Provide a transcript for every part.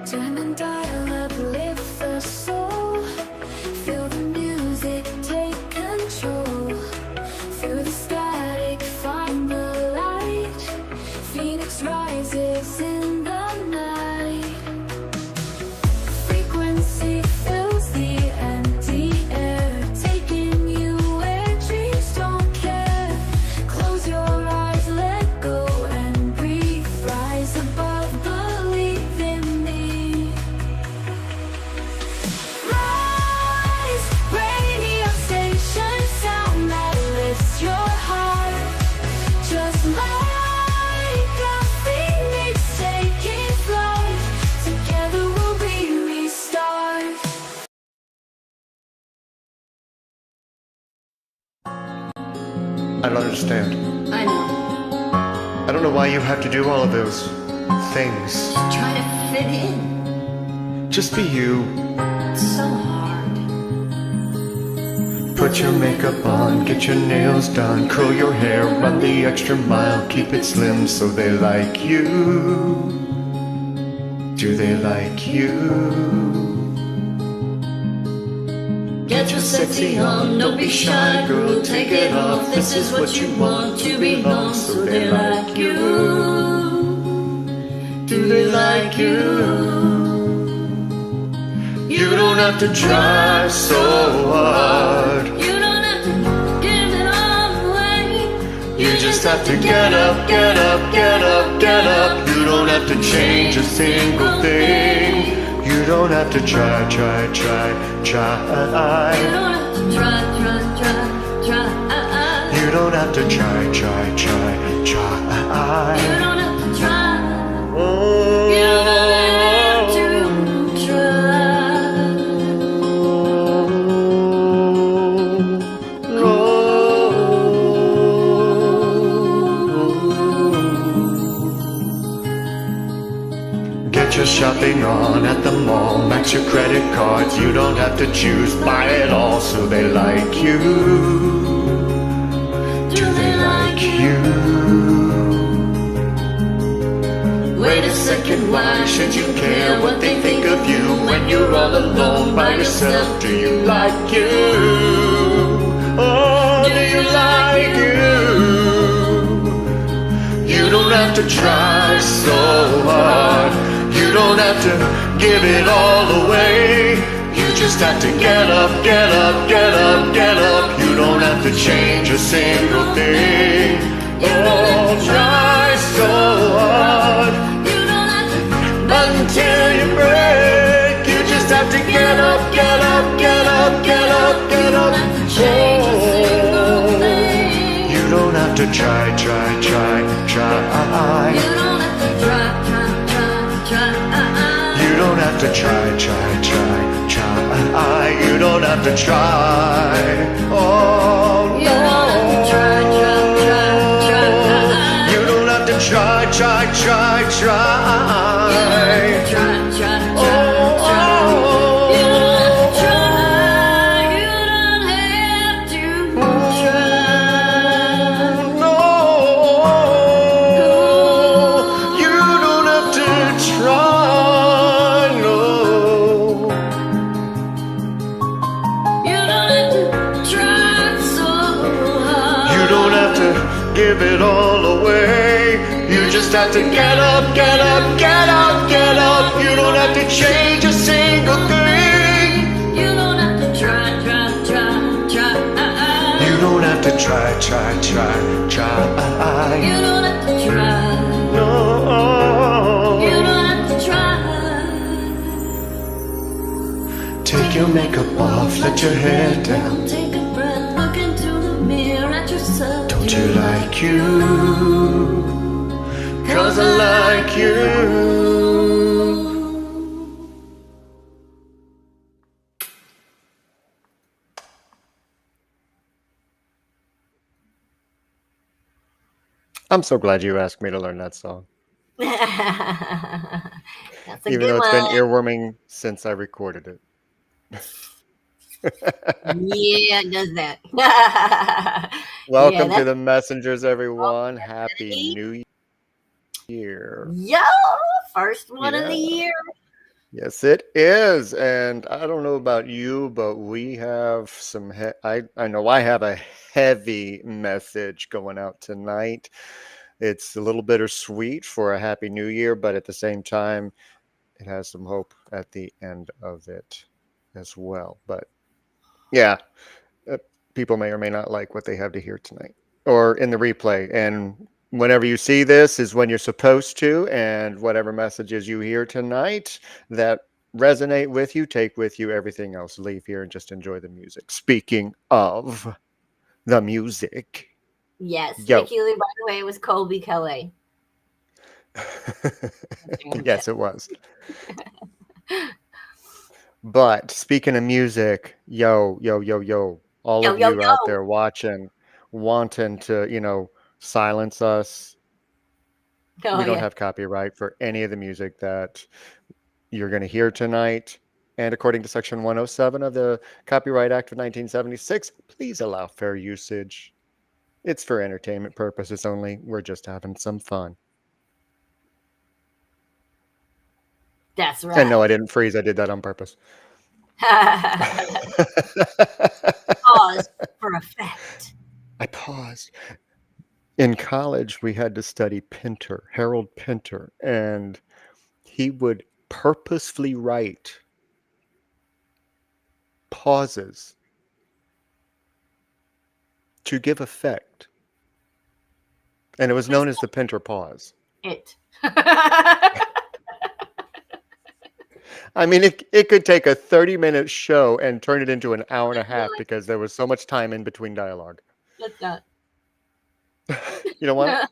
Turn and dial up, lift the soul. Feel the music, take control. Through the static, find the light. Phoenix rises in the night. Frequency fills the empty air, taking you where dreams don't care. Close your eyes, let go and breathe. Rise above, believe in me. Rise, radio station, sound that lifts your heart. Just like a phoenix taking flight, together we'll restart. I don't understand. I know. I don't know why you have to do all of those things. Just try to fit in. Just be you. It's so hard. Put your makeup on, get your nails done, curl your hair, run the extra mile, keep it slim so they like you. Do they like you? Get your sexy on, don't be shy, girl, take it off. This is what you want, to belong, so they like you. Do they like you? You don't have to try so hard. You don't have to give it all away. You just have to get up, get up, get up, get up. You don't have to change a single thing. You don't have to try. You don't have to try. You don't have to try. You don't have to try. Oh. You don't have to Get your shopping on at the mall, max your credit cards, you don't have to choose, buy it all so they like you. Do they like you? Wait a second, Why should you care what they think of you when you're all alone by yourself? Do you like you? Oh, do you like you? You don't have to try so hard. You don't have to give it all away. You just have to get up, get up, get up, get up. You don't have to change a single thing. Oh, try so hard. You don't have to But until you break, you just have to get up, get up, get up, get up, get up. change a single thing. You don't have to try. You don't have to try. You don't have to try. You don't have to try. Oh, You don't have to try. You don't have to try. You don't have to give it all away. You just have to get up, get up, get up, get up. You don't have to change a single thing. You don't have to try. You don't have to try. You don't have to try. No. You don't have to try. Take your makeup off, let your hair down. Take a breath, look into the mirror at yourself. Don't you like you? 'Cause I like you. I'm so glad you asked me to learn that song. That's a Even good though it's one. been earworming since I recorded it. Yeah, it does that. Yeah, Welcome to that's the messengers, all, everyone. Happy everybody. New Year. Yo, first one of the Yeah, year. yes, it is. And I don't know about you, but we have some. I know I have a heavy message going out tonight. It's a little bittersweet for a Happy New Year, but at the same time, it has some hope at the end of it as well. But yeah, uh, people may or may not like what they have to hear tonight or in the replay. And whenever you see this is when you're supposed to, and whatever messages you hear tonight that resonate with you, take with you. Everything else, leave here and just enjoy the music. Speaking of the music, Yes, yo. Mickey Lee, by the way, was Colby Kelly. Yes, it was. But speaking of music, yo, all Yo, of yo, you out yo. there watching, wanting to, silence us, Oh, we don't yeah. have copyright for any of the music that you're going to hear tonight. And according to Section 107 of the Copyright Act of 1976, please allow fair usage. It's for entertainment purposes only. We're just having some fun. That's And no, I right. didn't freeze. I did that on purpose. Pause for effect. I paused. In college, we had to study Pinter, Harold Pinter, and he would purposefully write pauses to give effect. And it was known as the Pinter pause. It. I mean, it could take a 30-minute show and turn it into an hour and a half Really? because there was so much time in between dialogue. Let's not. You don't want it?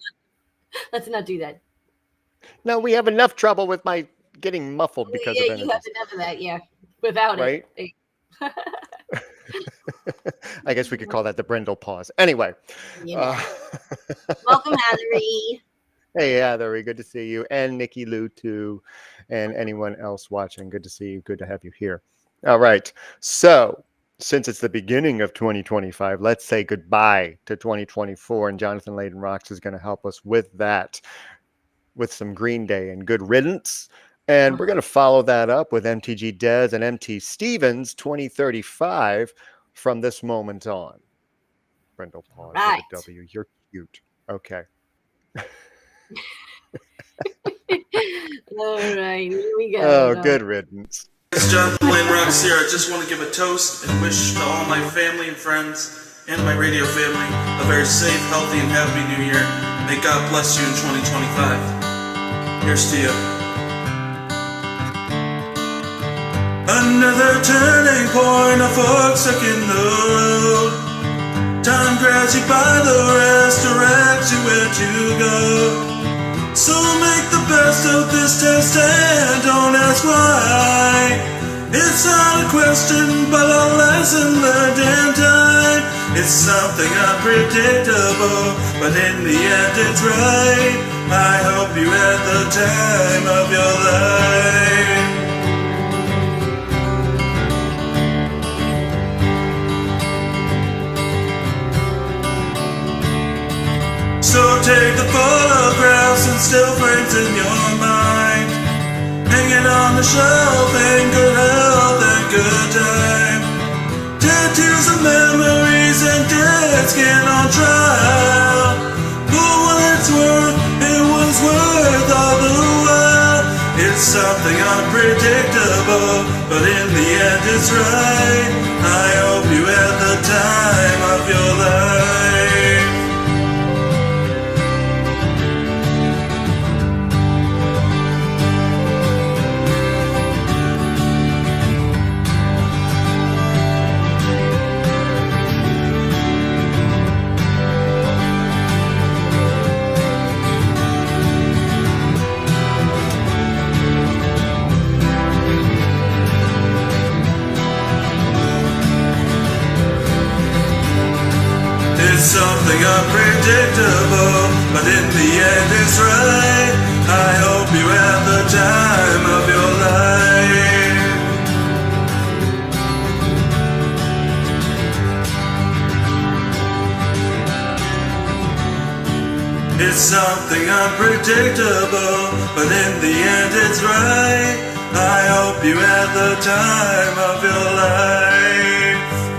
Let's not do that. No, we have enough trouble with my getting muffled because of Yeah, you have energies, enough of that, yeah. Without right? it. I guess we could call that the Brindle pause. Anyway. You know. Welcome, Heathery. Hey, Heathery, good to see you. And Nikki Lou, too. And anyone else watching, good to see you. Good to have you here. All right. So, since it's the beginning of 2025, let's say goodbye to 2024. And Jonathan Layden Rocks is going to help us with that, with some Green Day and Good Riddance. And we're going to follow that up with MTG Dez and MT Stevens 2035 from this moment on. Brindle pause Right. with a W. You're cute. Okay. All right, here we go. Oh, good riddance. It's Jonathan Lane Rocks here. I just want to give a toast and wish to all my family and friends and my radio family a very safe, healthy, and happy new year. May God bless you in 2025. Here's to you. Another turning point, a fork stuck in the road. Time grabs you by the wrist, directs you where to go. So make the best of this test and don't ask why. It's not a question, but a lesson learned in time. It's something unpredictable, but in the end it's right. I hope you had the time of your life. So take the photographs and still frames in your mind, hanging on the shelf in good health and good time. Tattoos of memories and dead skin on trial. For what it's worth, it was worth all the while. It's something unpredictable, but in the end it's right. I hope you had the time of your life. It's something unpredictable, but in the end it's right. I hope you have the time of your life. It's something unpredictable, but in the end it's right. I hope you had the time of your life.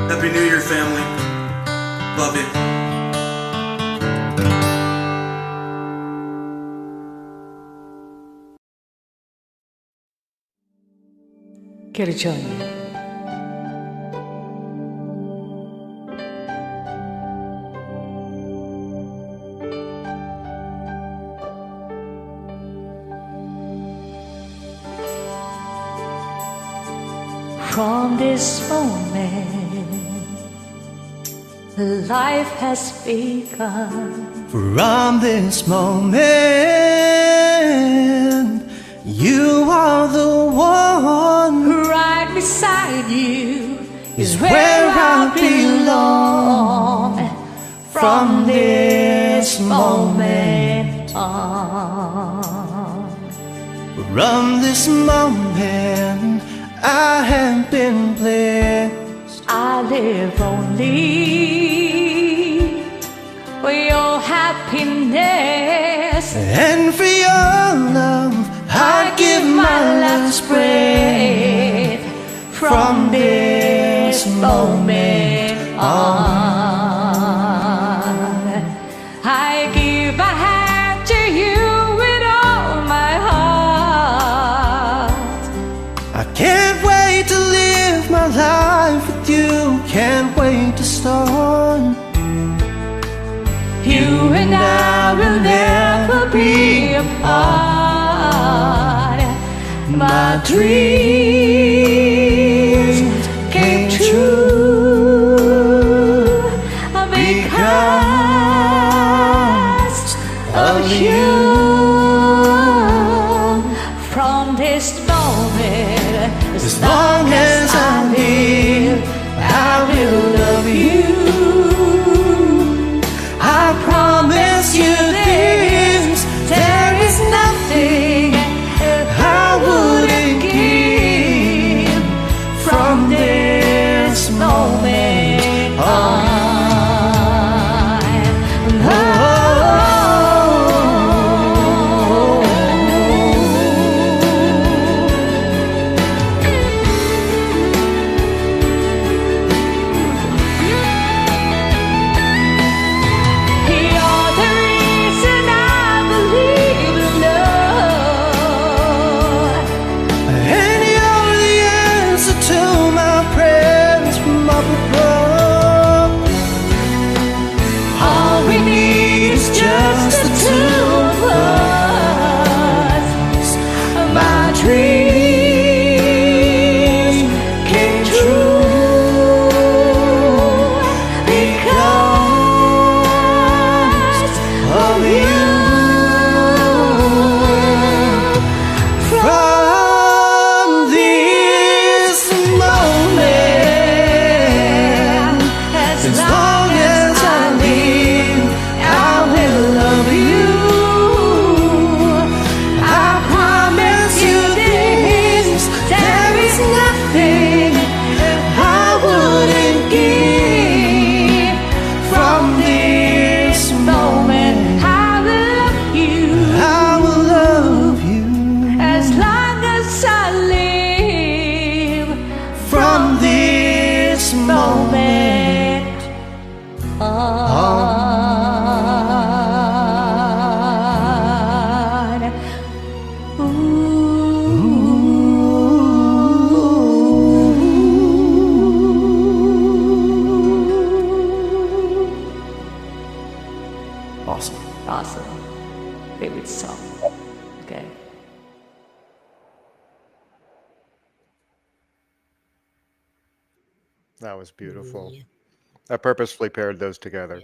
Happy New Year, family. Love you. Karrie Lynne. From this moment, life has begun. From this moment, you are the one. Right beside you Is where I belong. From this moment on. From this moment, I have been blessed. I live only for your happiness, And for your love, I give my last breath. from this moment on. I give my hand to you with all my heart. I can't wait to live my life with you. Can't wait to start. You and I will never be apart. My dreams came true because of you. From this moment, as long as I live, I will love you. I promise you this, there is nothing I wouldn't give. From this moment on. You're the reason I believe in love. And you're the answer to my prayers from up above. All we need is just the two of us. My dreams came true because of you. From this moment, As as long long as I live, I will love you. I promise you this, there is nothing I wouldn't give. From this moment, I will love you. I will love you. As long as I live. From this moment on. Awesome. Awesome. Favorite song. Okay. That was beautiful. I purposefully paired those together.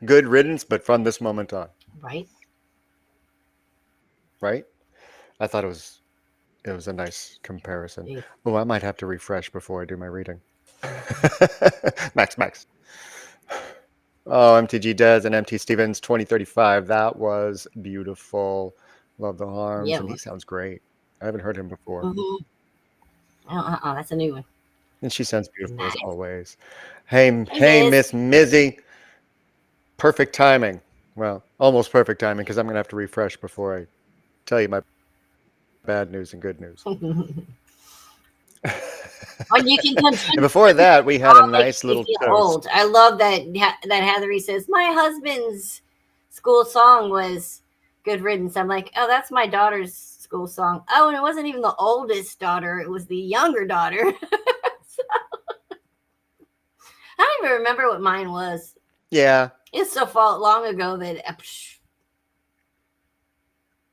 Good riddance, but from this moment on, Right? right? I thought it was a nice comparison. Yeah. Oh, I might have to refresh before I do my reading. Max. Oh, MTG Des and MT Stevens 2035. That was beautiful. Love the arms, Yeah. and he sounds great. I haven't heard him before. Mm-hmm. That's a new one. And she sounds beautiful as Nice. always. Hey, Hey, hey, Miss. Miss Mizzy. Perfect timing. Well, almost perfect timing because I'm going to have to refresh before I tell you my bad news and good news. Well, you can And continue. before that, we had a All makes nice me little feel toast. old. I love that that Heathery says my husband's school song was "Good Riddance." I'm like, oh, that's my daughter's school song. Oh, and it wasn't even the oldest daughter; it was the younger daughter. I don't even remember what mine was. Yeah. It's so far long ago that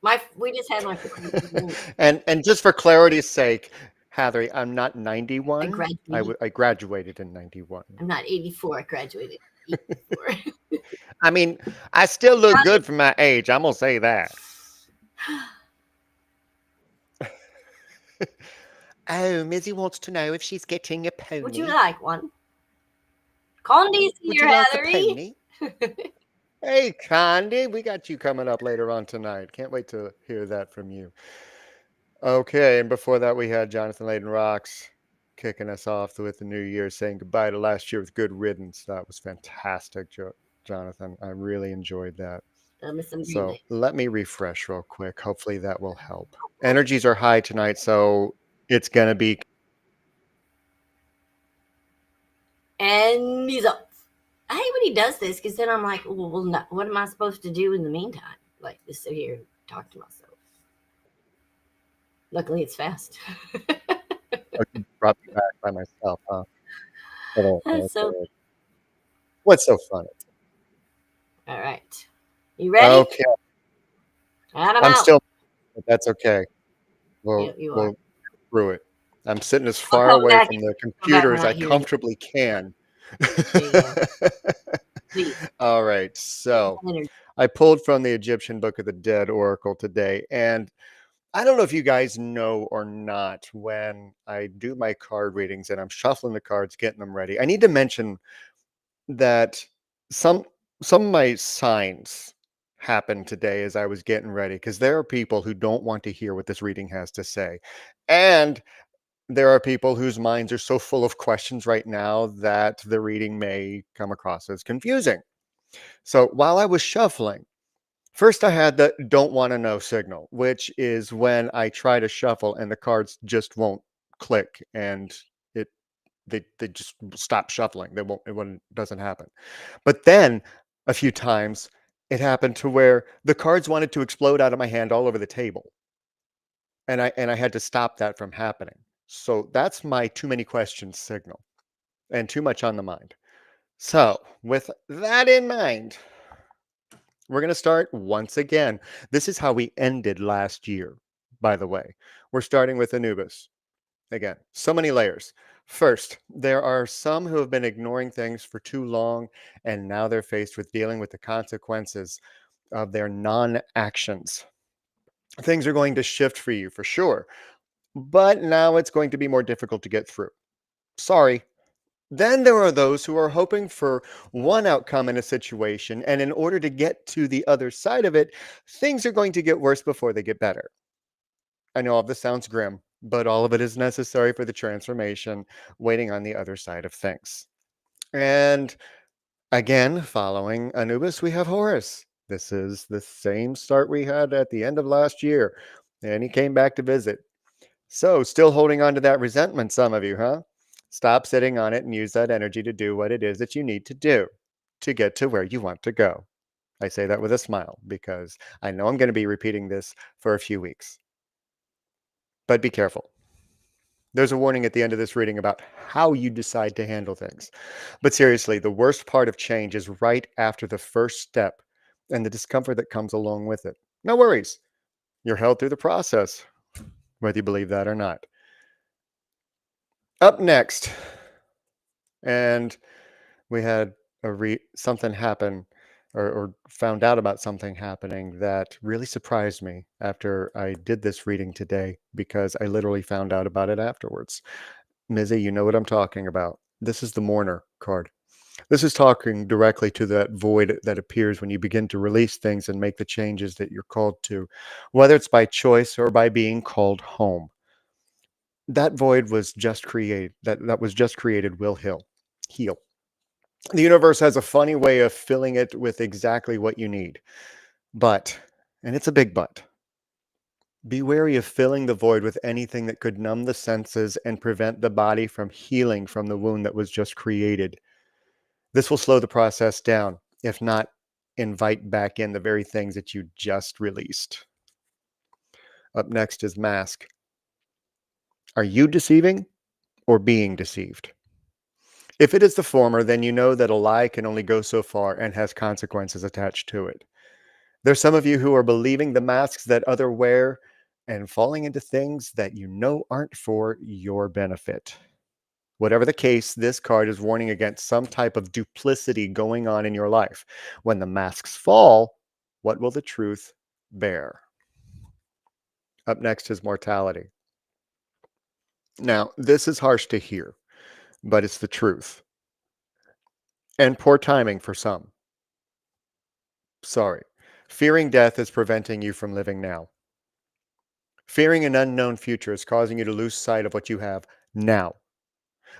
my we just had my 40th. And just for clarity's sake, Hatherry, I'm not I 91. graduated. I graduated in 91. I'm not 84. I graduated 84. I mean, I still look good for my age. I'm gonna say that. Oh, Mizzy wants to know if she's getting a pony. Would you like one? Condi's Would here, you like a Heathery. pony? Hey, Condi, we got you coming up later on tonight. Can't wait to hear that from you. Okay, and before that, we had Jonathan Layden Rocks kicking us off with the new year, saying goodbye to last year with good riddance. That was fantastic, Jonathan. I really enjoyed that. Miss some green So light. let me refresh real quick. Hopefully that will help. Energies are high tonight, so it's going to be. And he's up. I hate when he does this because then I'm like, well, no, what am I supposed to do in the meantime? Like, just sit here and talk to myself. Luckily, it's fast. Brought me back by myself, huh? So, What's so funny? all right. You ready? Okay, And I'm I'm out. still, but that's okay. You are. We'll through it. I'm sitting as I'll far come away back from and the come back computer when as I I hear you. comfortably can. There you go. Please. All right, so I pulled from the Egyptian Book of the Dead Oracle today, and I don't know if you guys know or not, when I do my card readings and I'm shuffling the cards, getting them ready, I need to mention that some some of my signs happened today as I was getting ready because there are people who don't want to hear what this reading has to say. And there are people whose minds are so full of questions right now that the reading may come across as confusing. So while I was shuffling, first I had the don't want to know signal, which is when I try to shuffle and the cards just won't click and it they just stop shuffling. It doesn't happen. But then a few times it happened to where the cards wanted to explode out of my hand all over the table. And I had to stop that from happening. So that's my too many questions signal and too much on the mind. So, with that in mind, we're going to start once again. This is how we ended last year, by the way. We're starting with Anubis. Again, so many layers. First, there are some who have been ignoring things for too long, and now they're faced with dealing with the consequences of their non actions. Things are going to shift for you for sure, but now it's going to be more difficult to get through. Sorry. Then there are those who are hoping for one outcome in a situation, and in order to get to the other side of it, things are going to get worse before they get better. I know all of this sounds grim, but all of it is necessary for the transformation waiting on the other side of things. And again, following Anubis, we have Horus. This is the same start we had at the end of last year, and he came back to visit. So, still holding on to that resentment, some of you, huh? Stop sitting on it and use that energy to do what it is that you need to do to get to where you want to go. I say that with a smile because I know I'm going to be repeating this for a few weeks. But be careful. There's a warning at the end of this reading about how you decide to handle things. But seriously, the worst part of change is right after the first step and the discomfort that comes along with it. No worries. You're held through the process, whether you believe that or not. Up next, and we had something happen or found out about something happening that really surprised me after I did this reading today because I literally found out about it afterwards. Mizzy, you know what I'm talking about. This is the Mourner card. This is talking directly to that void that appears when you begin to release things and make the changes that you're called to, whether it's by choice or by being called home. That void was just created. That was just created will heal. The universe has a funny way of filling it with exactly what you need. But, and it's a big but, be wary of filling the void with anything that could numb the senses and prevent the body from healing from the wound that was just created. This will slow the process down, if not invite back in the very things that you just released. Up next is mask. Are you deceiving or being deceived? If it is the former, then you know that a lie can only go so far and has consequences attached to it. There's some of you who are believing the masks that others wear and falling into things that you know aren't for your benefit. Whatever the case, this card is warning against some type of duplicity going on in your life. When the masks fall, what will the truth bear? Up next is mortality. Now, this is harsh to hear, but it's the truth. And poor timing for some. Sorry. Fearing death is preventing you from living now. Fearing an unknown future is causing you to lose sight of what you have now.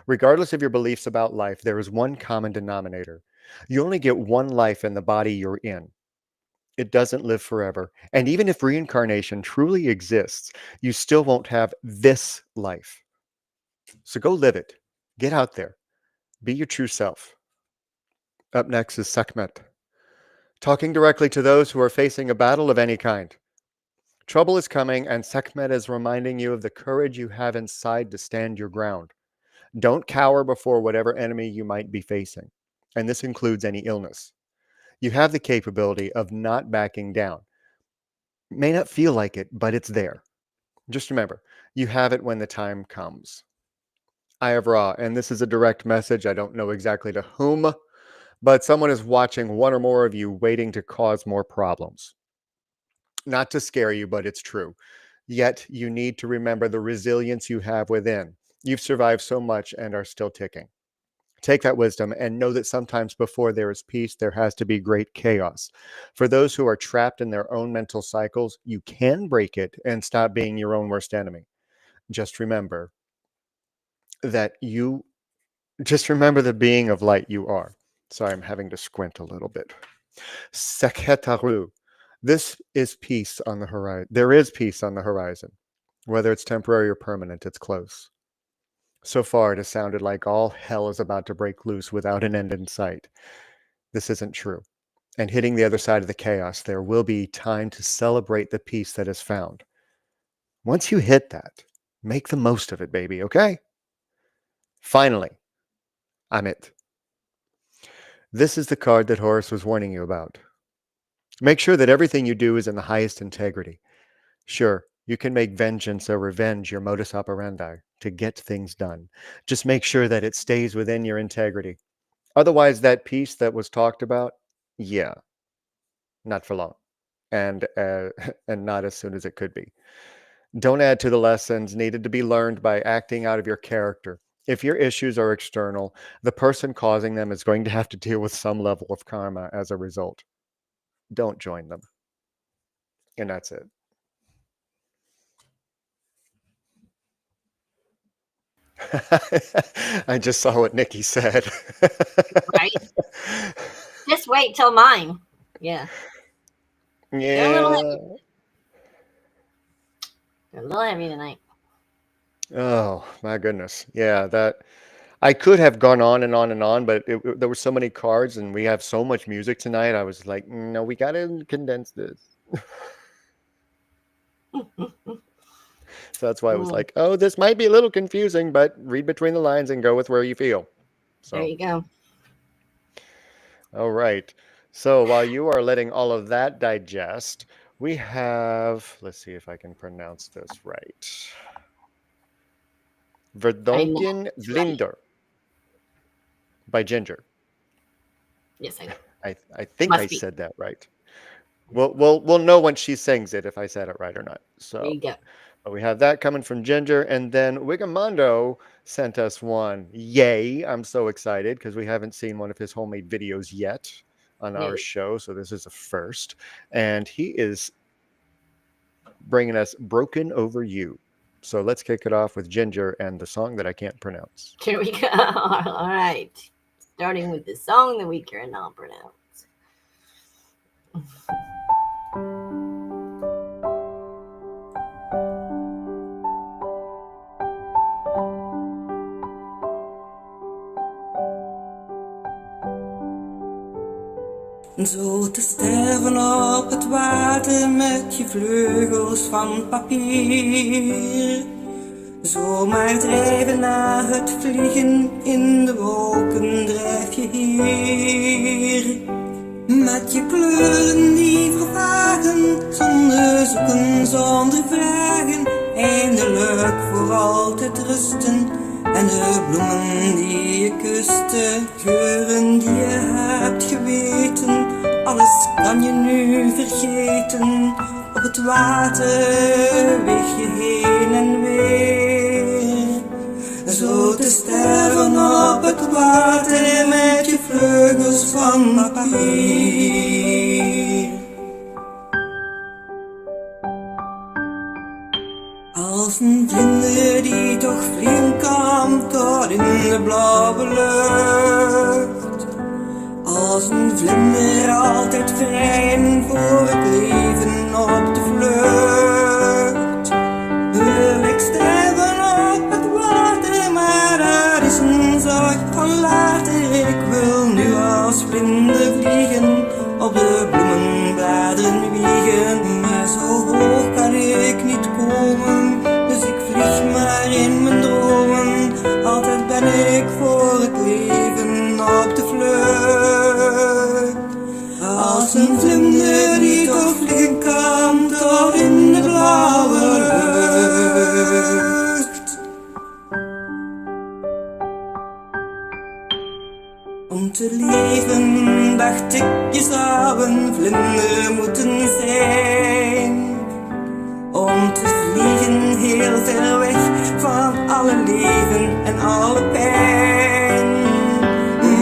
Regardless of your beliefs about life, there is one common denominator. You only get one life in the body you're in. It doesn't live forever. And even if reincarnation truly exists, you still won't have this life. So go live it. Get out there. Be your true self. Up next is Sekhmet. Talking directly to those who are facing a battle of any kind. Trouble is coming, and Sekhmet is reminding you of the courage you have inside to stand your ground. Don't cower before whatever enemy you might be facing, and this includes any illness. You have the capability of not backing down. It may not feel like it, but it's there. Just remember, you have it when the time comes. I have Ra, and this is a direct message. I don't know exactly to whom, but someone is watching one or more of you waiting to cause more problems. Not to scare you, but it's true. Yet you need to remember the resilience you have within. You've survived so much and are still ticking. Take that wisdom and know that sometimes before there is peace, there has to be great chaos. For those who are trapped in their own mental cycles, you can break it and stop being your own worst enemy. Just remember that the being of light you are. Sorry, I'm having to squint a little bit. Sekhetaru. This is peace on the horizon. There is peace on the horizon. Whether it's temporary or permanent, it's close. So far, it has sounded like all hell is about to break loose without an end in sight. This isn't true. And hitting the other side of the chaos, there will be time to celebrate the peace that is found. Once you hit that, make the most of it, baby, okay? Finally, I'm it. This is the card that Horus was warning you about. Make sure that everything you do is in the highest integrity. Sure, you can make vengeance or revenge your modus operandi to get things done. Just make sure that it stays within your integrity. Otherwise, that peace that was talked about, yeah, not for long, and and not as soon as it could be. Don't add to the lessons needed to be learned by acting out of your character. If your issues are external, the person causing them is going to have to deal with some level of karma as a result. Don't join them. And that's it. I just saw what Nikki said. Right? Just wait till mine. Yeah. They're a little Yeah. heavy. They're a little heavy tonight. Oh, my goodness. Yeah, that I could have gone on and on and on, but there were so many cards and we have so much music tonight. I was like, no, we got to condense this. So that's why I was like, oh, this might be a little confusing, but read between the lines and go with where you feel. So There you go. all right. So while you are letting all of that digest, we have, let's see if I can pronounce this right. Verdonken it's right. Vlinder by Ginger. Yes, I know. I think Must I be. said that right. We'll know when she sings it if I said it right or not. There So you go. we have that coming from Ginger, and then Wigamondo sent us one. Yay! I'm so excited because we haven't seen one of his homemade videos yet on our No. show, so this is a first. And he is bringing us "Broken Over You." So let's kick it off with Ginger and the song that I can't pronounce. Here we go. All right. Starting with the song that we cannot pronounce. Zo te sterven op het water met je vleugels van papier. Zomaar drijven na het vliegen in de wolken drijf je hier. Met je kleuren die vervagen, zonder zoeken, zonder vragen. Eindelijk voor altijd rusten. En de bloemen die je kuste, geuren die je hebt geweten. Alles kan je nu vergeten, op het water weeg je heen en weer. Zo te sterven op het water met je vleugels van papier. Als een vlinder die toch vliegen kan tot in de blauwe lucht. Als een vlinder altijd vrij en voor het leven op de vlucht. Wil ik sterven op het water, maar dat is een zorg van later. Ik wil nu als vlinder vliegen, op de bloemenbladeren wiegen. Maar zo hoog kan ik niet komen, dus ik vlieg maar in mijn dromen. Altijd ben ik voor het leven op de vlucht. Als een vlinder die toch vliegen kan tot in de blauwe lucht. Om te leven dacht ik, je zou een vlinder moeten zijn. Om te vliegen heel ver weg van alle leven en alle pijn.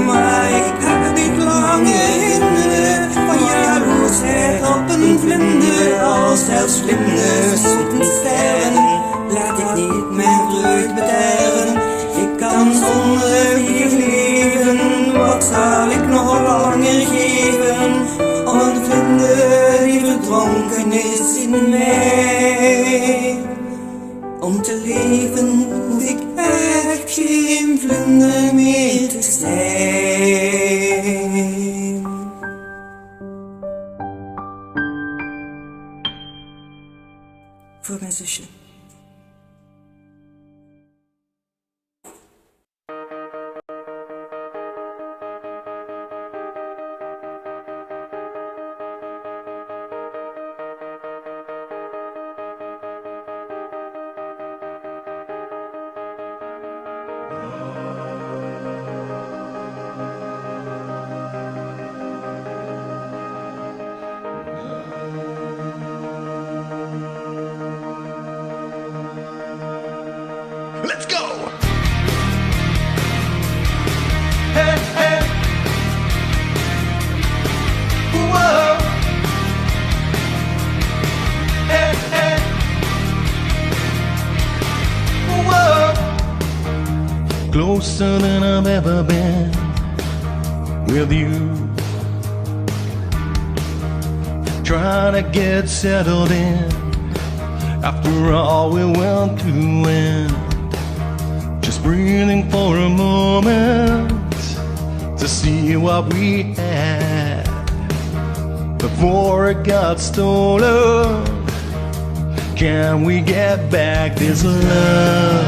Maar ik heb niet langer hinderen van jaloersheid op een vlinder. Als zelfs vlinders moeten sterven, laat ik niet mijn vreugd bederven. Ik kan zonder vliegen leven, wat zal ik nog langer geven? Om een vlinder die verdronken is in mij. Om te leven hoef ik echt geen vlinder meer te zijn. Voor mijn zusje. Let's go! Hey, hey! Whoa! Hey, hey! Whoa! Closer than I've ever been with you. Trying to get settled in after all we went through, and just breathing for a moment to see what we had before it got stolen. Can we get back this love,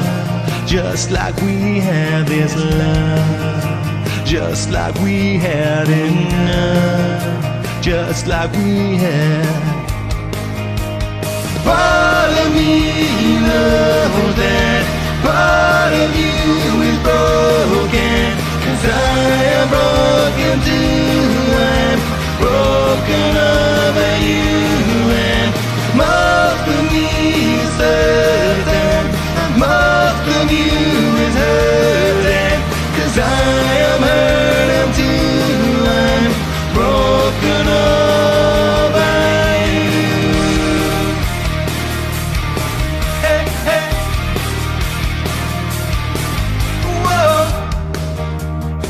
just like we had this love, just like we had enough, just like we had. Part of me knows that part of you is broken, 'cause I am broken too. I'm broken over you, and most of me is certain, most of you is hurting, 'cause I am hurting too. I'm broken over you. Hey, hey.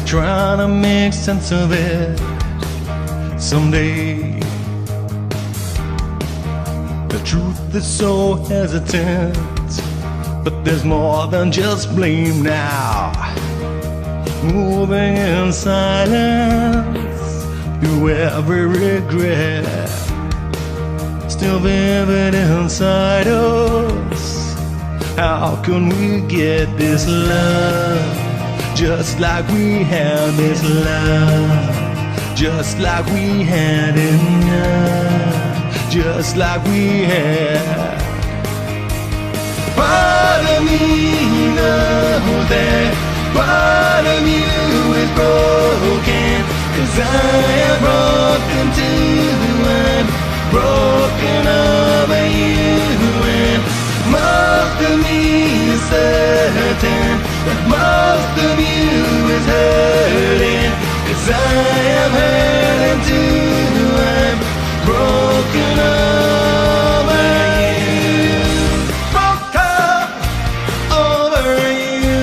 trying to make sense of it someday. The truth is so hesitant, but there's more than just blame now. Moving in silence through every regret, still vivid inside us. How can we get this love just like we had this love, just like we had enough, just like we had. Part of me knows that part of you is broken, 'cause I am broken too, I'm broken over you. And most of me is certain that most of you is hurting, 'cause I am hurting too, I'm broken over you. Broken over you.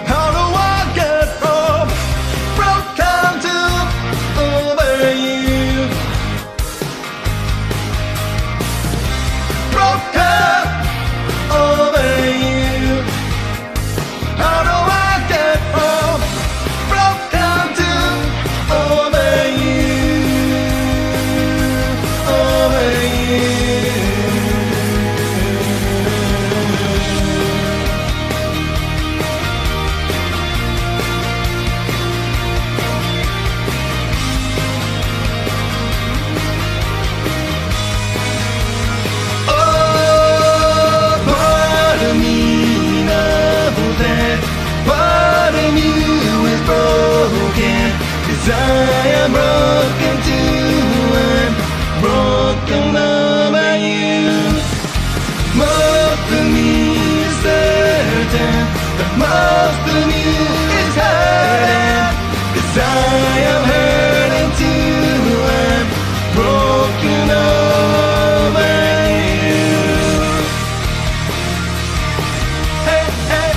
How do I get from broken to over you? Broken over you. How do I get from broken to over you? Over you. Oh, part of me knows that part of you is broken, 'cause I am broken too, I'm broken over you. Most of me is certain that most of you is hurting, 'cause I am hurting too, I'm broken over you. Hey, hey.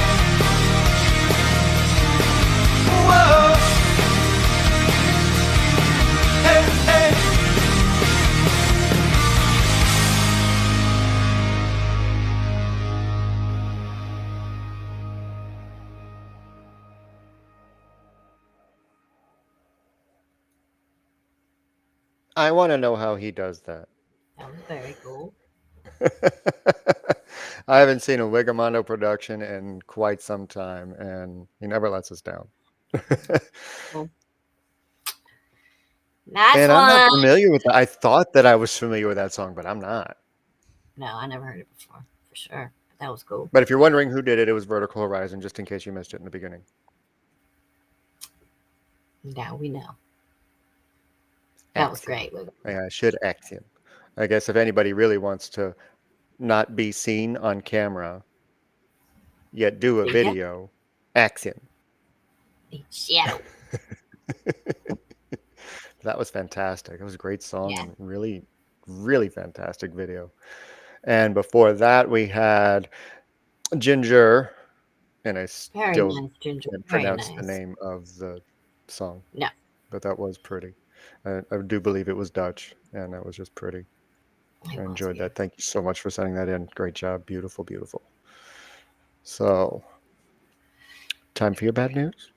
Whoa. Hey, hey. I want to know how he does that. That was very cool. I haven't seen a Wigamondo production in quite some time, and he never lets us down. Nice And I'm not one. familiar with that. I thought that I was familiar with that song, but I'm not. No, I never heard it before, for sure. That was cool. But if you're wondering who did it, it was Vertical Horizon, just in case you missed it in the beginning. Now we know. That was great. Yeah, I should act him. I guess if anybody really wants to not be seen on camera, yet do a Yeah. video, act him. Shadow. That was fantastic. It was a great song Yeah. and really, really fantastic video. And before that, we had Ginger, and I Very still nice, Ginger. can't Very pronounce the nice. name of the song. No. But that was pretty. I do believe it was Dutch, and that was just pretty. It I was enjoyed weird. that. Thank you so much for sending that in. Great job. Beautiful, beautiful. So, time for your bad news?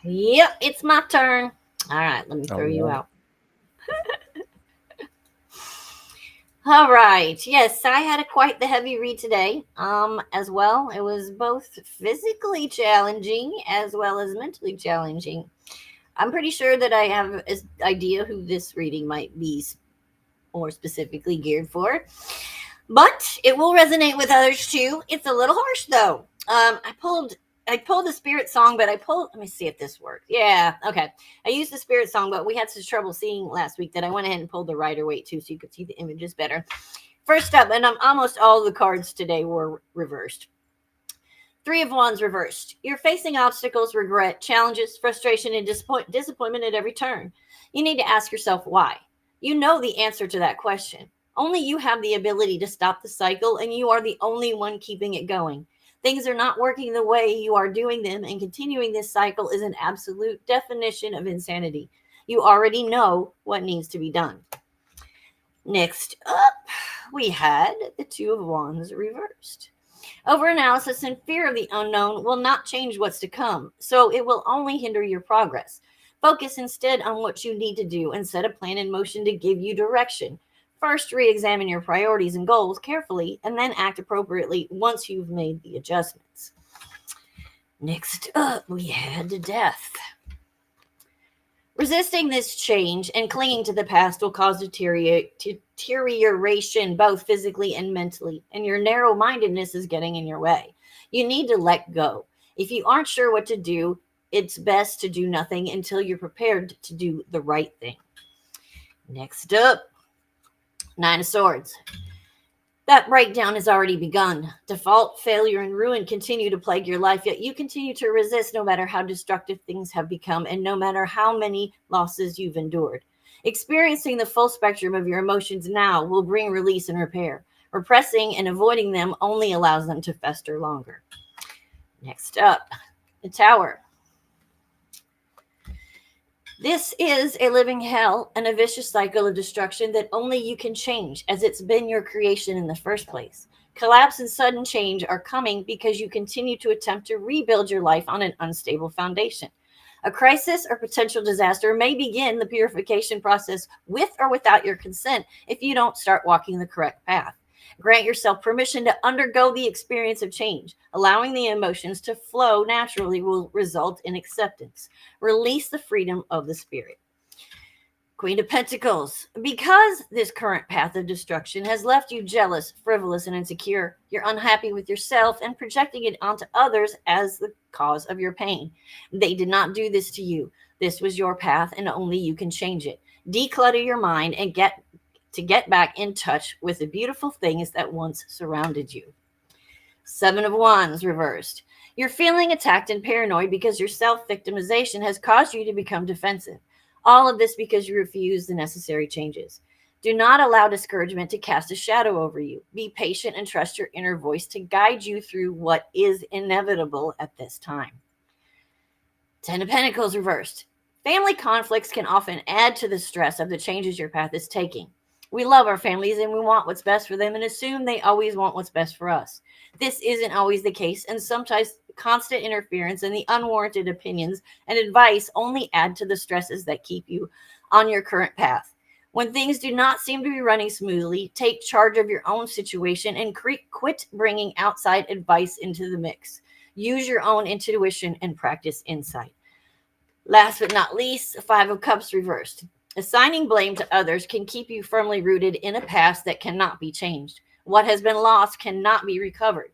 Yep, it's my turn. All right, let me throw you right. out. All right. Yes, I had quite the heavy read today. As well, it was both physically challenging as well as mentally challenging. I'm pretty sure that I have an idea who this reading might be more specifically geared for, but it will resonate with others too. It's a little harsh though. I pulled the spirit song, but let me see if this works. Yeah, okay. I used the spirit song, but we had such trouble seeing last week that I went ahead and pulled the Rider Waite too, so you could see the images better. First up, and almost all the cards today were reversed. 3 of Wands reversed. You're facing obstacles, regret, challenges, frustration, and disappointment at every turn. You need to ask yourself why. You know the answer to that question. Only you have the ability to stop the cycle, and you are the only one keeping it going. Things are not working the way you are doing them, and continuing this cycle is an absolute definition of insanity. You already know what needs to be done. Next up, we had the Two of Wands reversed. Overanalysis and fear of the unknown will not change what's to come, so it will only hinder your progress. Focus instead on what you need to do and set a plan in motion to give you direction. First, re examine your priorities and goals carefully, and then act appropriately once you've made the adjustments. Next up, we had Death. Resisting this change and clinging to the past will cause deterioration both physically and mentally, and your narrow mindedness is getting in your way. You need to let go. If you aren't sure what to do, it's best to do nothing until you're prepared to do the right thing. Next up, Nine of Swords. That breakdown has already begun. Default, failure, and ruin continue to plague your life, yet you continue to resist no matter how destructive things have become and no matter how many losses you've endured. Experiencing the full spectrum of your emotions now will bring release and repair. Repressing and avoiding them only allows them to fester longer. Next up, the Tower. This is a living hell and a vicious cycle of destruction that only you can change, as it's been your creation in the first place. Collapse and sudden change are coming because you continue to attempt to rebuild your life on an unstable foundation. A crisis or potential disaster may begin the purification process with or without your consent if you don't start walking the correct path. Grant yourself permission to undergo the experience of change. Allowing the emotions to flow naturally will result in acceptance. Release the freedom of the spirit. Queen of Pentacles. Because this current path of destruction has left you jealous, frivolous, and insecure, you're unhappy with yourself and projecting it onto others as the cause of your pain. They did not do this to you. This was your path, and only you can change it. Declutter your mind and get back in touch with the beautiful things that once surrounded you. Seven of Wands reversed. You're feeling attacked and paranoid because your self-victimization has caused you to become defensive. All of this because you refuse the necessary changes. Do not allow discouragement to cast a shadow over you. Be patient and trust your inner voice to guide you through what is inevitable at this time. Ten of Pentacles reversed. Family conflicts can often add to the stress of the changes your path is taking. We love our families and we want what's best for them and assume they always want what's best for us. This isn't always the case, and sometimes constant interference and the unwarranted opinions and advice only add to the stresses that keep you on your current path. When things do not seem to be running smoothly, take charge of your own situation and quit bringing outside advice into the mix. Use your own intuition and practice insight. Last but not least, Five of Cups reversed. Assigning blame to others can keep you firmly rooted in a past that cannot be changed. What has been lost cannot be recovered.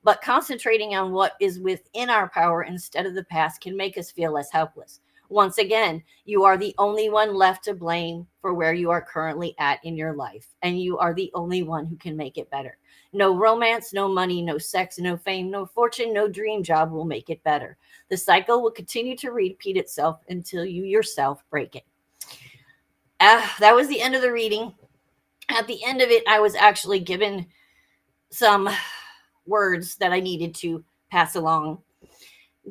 But concentrating on what is within our power instead of the past can make us feel less helpless. Once again, you are the only one left to blame for where you are currently at in your life, and you are the only one who can make it better. No romance, no money, no sex, no fame, no fortune, no dream job will make it better. The cycle will continue to repeat itself until you yourself break it. That was the end of the reading. At the end of it, I was actually given some words that I needed to pass along.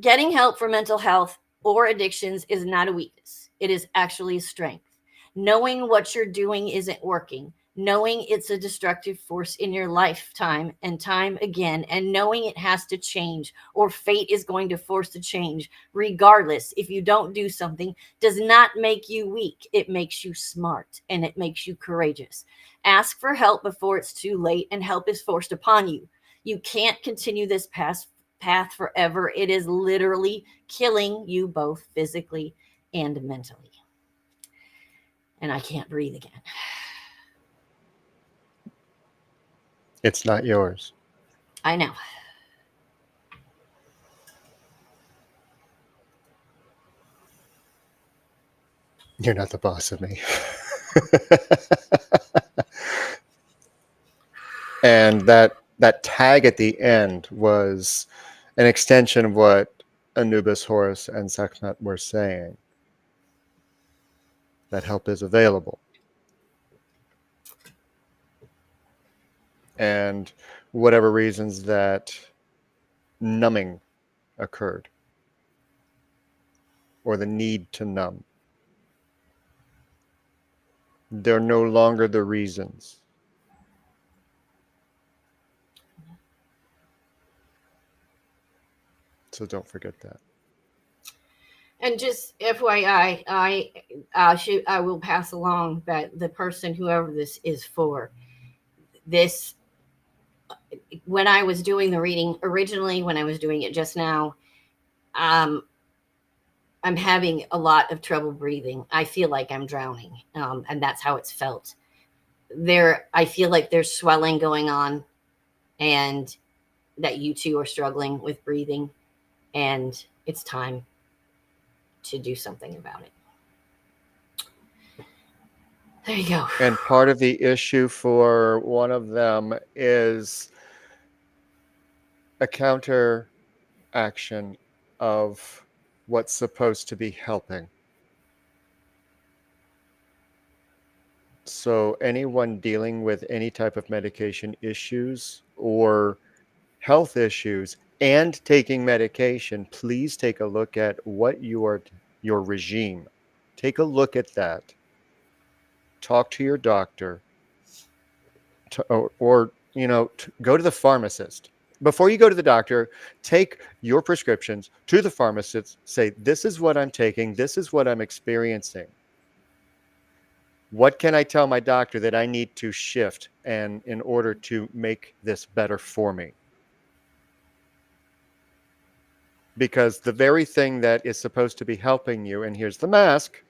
Getting help for mental health or addictions is not a weakness. It is actually a strength. Knowing what you're doing isn't working. Knowing it's a destructive force in your lifetime and time again, and knowing it has to change or fate is going to force the change, regardless, if you don't do something, does not make you weak. It makes you smart and it makes you courageous. Ask for help before it's too late and help is forced upon you. You can't continue this path forever. It is literally killing you both physically and mentally. And I can't breathe again. It's not yours. I know. You're not the boss of me. And that tag at the end was an extension of what Anubis, Horus, and Sekhmet were saying. That help is available. And whatever reasons that numbing occurred, or the need to numb. They're no longer the reasons. So don't forget that. And just FYI, I will pass along that the person, whoever this is for, this, when I was doing the reading originally, when I was doing it just now, I'm having a lot of trouble breathing. I feel like I'm drowning, and that's how it's felt. I feel like there's swelling going on, and that you two are struggling with breathing, and it's time to do something about it. There you go. And part of the issue for one of them is a counter action of what's supposed to be helping. So anyone dealing with any type of medication issues or health issues and taking medication, please take a look at what your regime. Take a look at that. Talk to your doctor, or go to the pharmacist. Before you go to the doctor, take your prescriptions to the pharmacist. Say, this is what I'm taking. This is what I'm experiencing. What can I tell my doctor that I need to shift and in order to make this better for me? Because the very thing that is supposed to be helping you, and here's the mask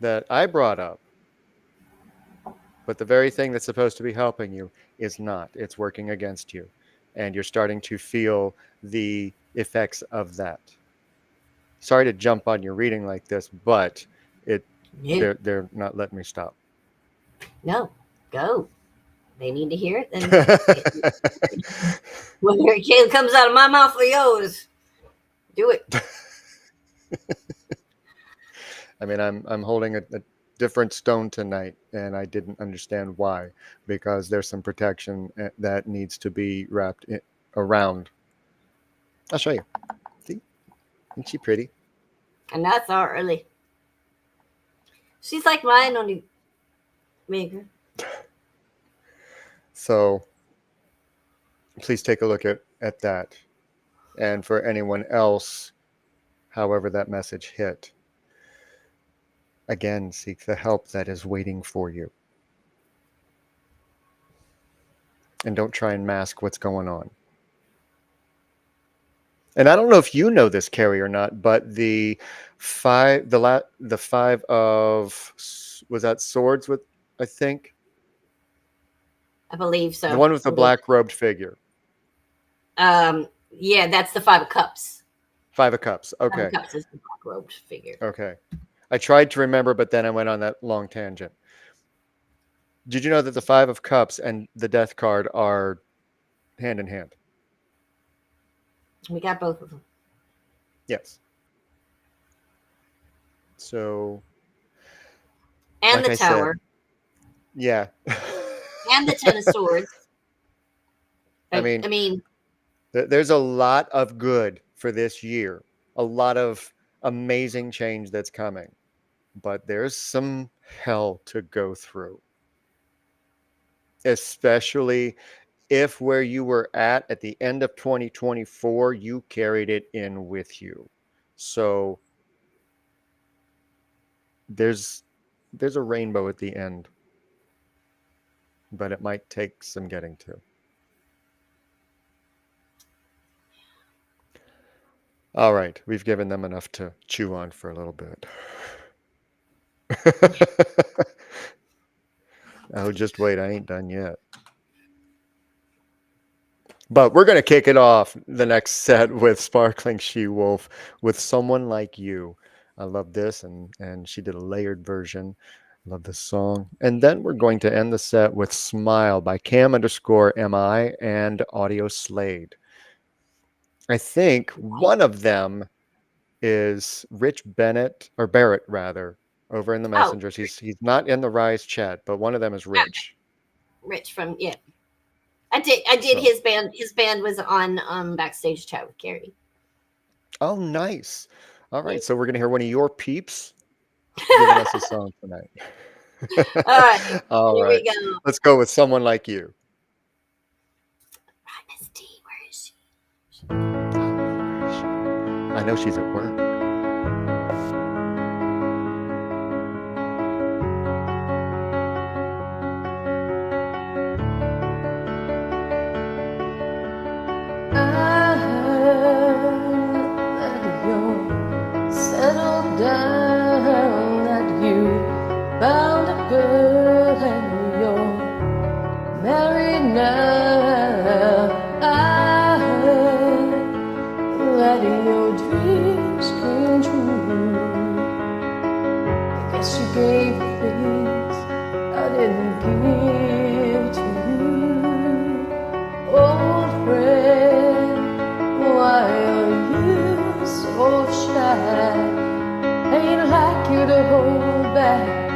that I brought up, but the very thing that's supposed to be helping you is not. It's working against you. And you're starting to feel the effects of that. Sorry to jump on your reading like this, but they're not letting me stop. No, go. They need to hear it. Then whether it comes out of my mouth or yours, do it. I mean, I'm holding a different stone tonight, and I didn't understand why, because there's some protection that needs to be wrapped around. I'll show you. See? Isn't she pretty? And that's all early. She's like mine, only bigger. So please take a look at that. And for anyone else, however that message hit, again, seek the help that is waiting for you. And don't try and mask what's going on. And I don't know if you know this, Karrie, or not, but the five of, was that swords with, I think? I believe so. The one with the black robed figure. Yeah, that's the 5 of Cups. 5 of Cups. Okay. 5 of Cups is the black robed figure. Okay. I tried to remember, but then I went on that long tangent. Did you know that the 5 of Cups and the Death card are hand in hand? We got both of them. Yes. So. And like the Tower. Yeah. And the 10 of Swords. I mean, there's a lot of good for this year. A lot of amazing change that's coming. But there's some hell to go through. Especially if where you were at the end of 2024, you carried it in with you. So there's a rainbow at the end. But it might take some getting to. All right, we've given them enough to chew on for a little bit. Oh, just wait, I ain't done yet. But we're going to kick it off the next set with Sparkling She-Wolf with Someone Like You. I love this, and she did a layered version. Love this song. And then we're going to end the set with Smile by Cam_MI and Audio Slade. I think one of them is Rich Bennett, or Barrett rather, over in the messengers. He's not in the Rise chat, but one of them is Rich. Rich from, yeah. I did So, his band. His band was on backstage chat with Karrie. oh, nice. All Yeah. right, so we're gonna hear one of your peeps giving us a song tonight. All right, All here we right, go. let's go with Someone Like You. Hi, Miss T. Where is she? I know she's at work. I heard that you're settled down, that you found a girl and you're married now. I heard that your dreams came true. I guess you gave the things I didn't give to you. Old friend, why are you so shy? Ain't like you to hold back,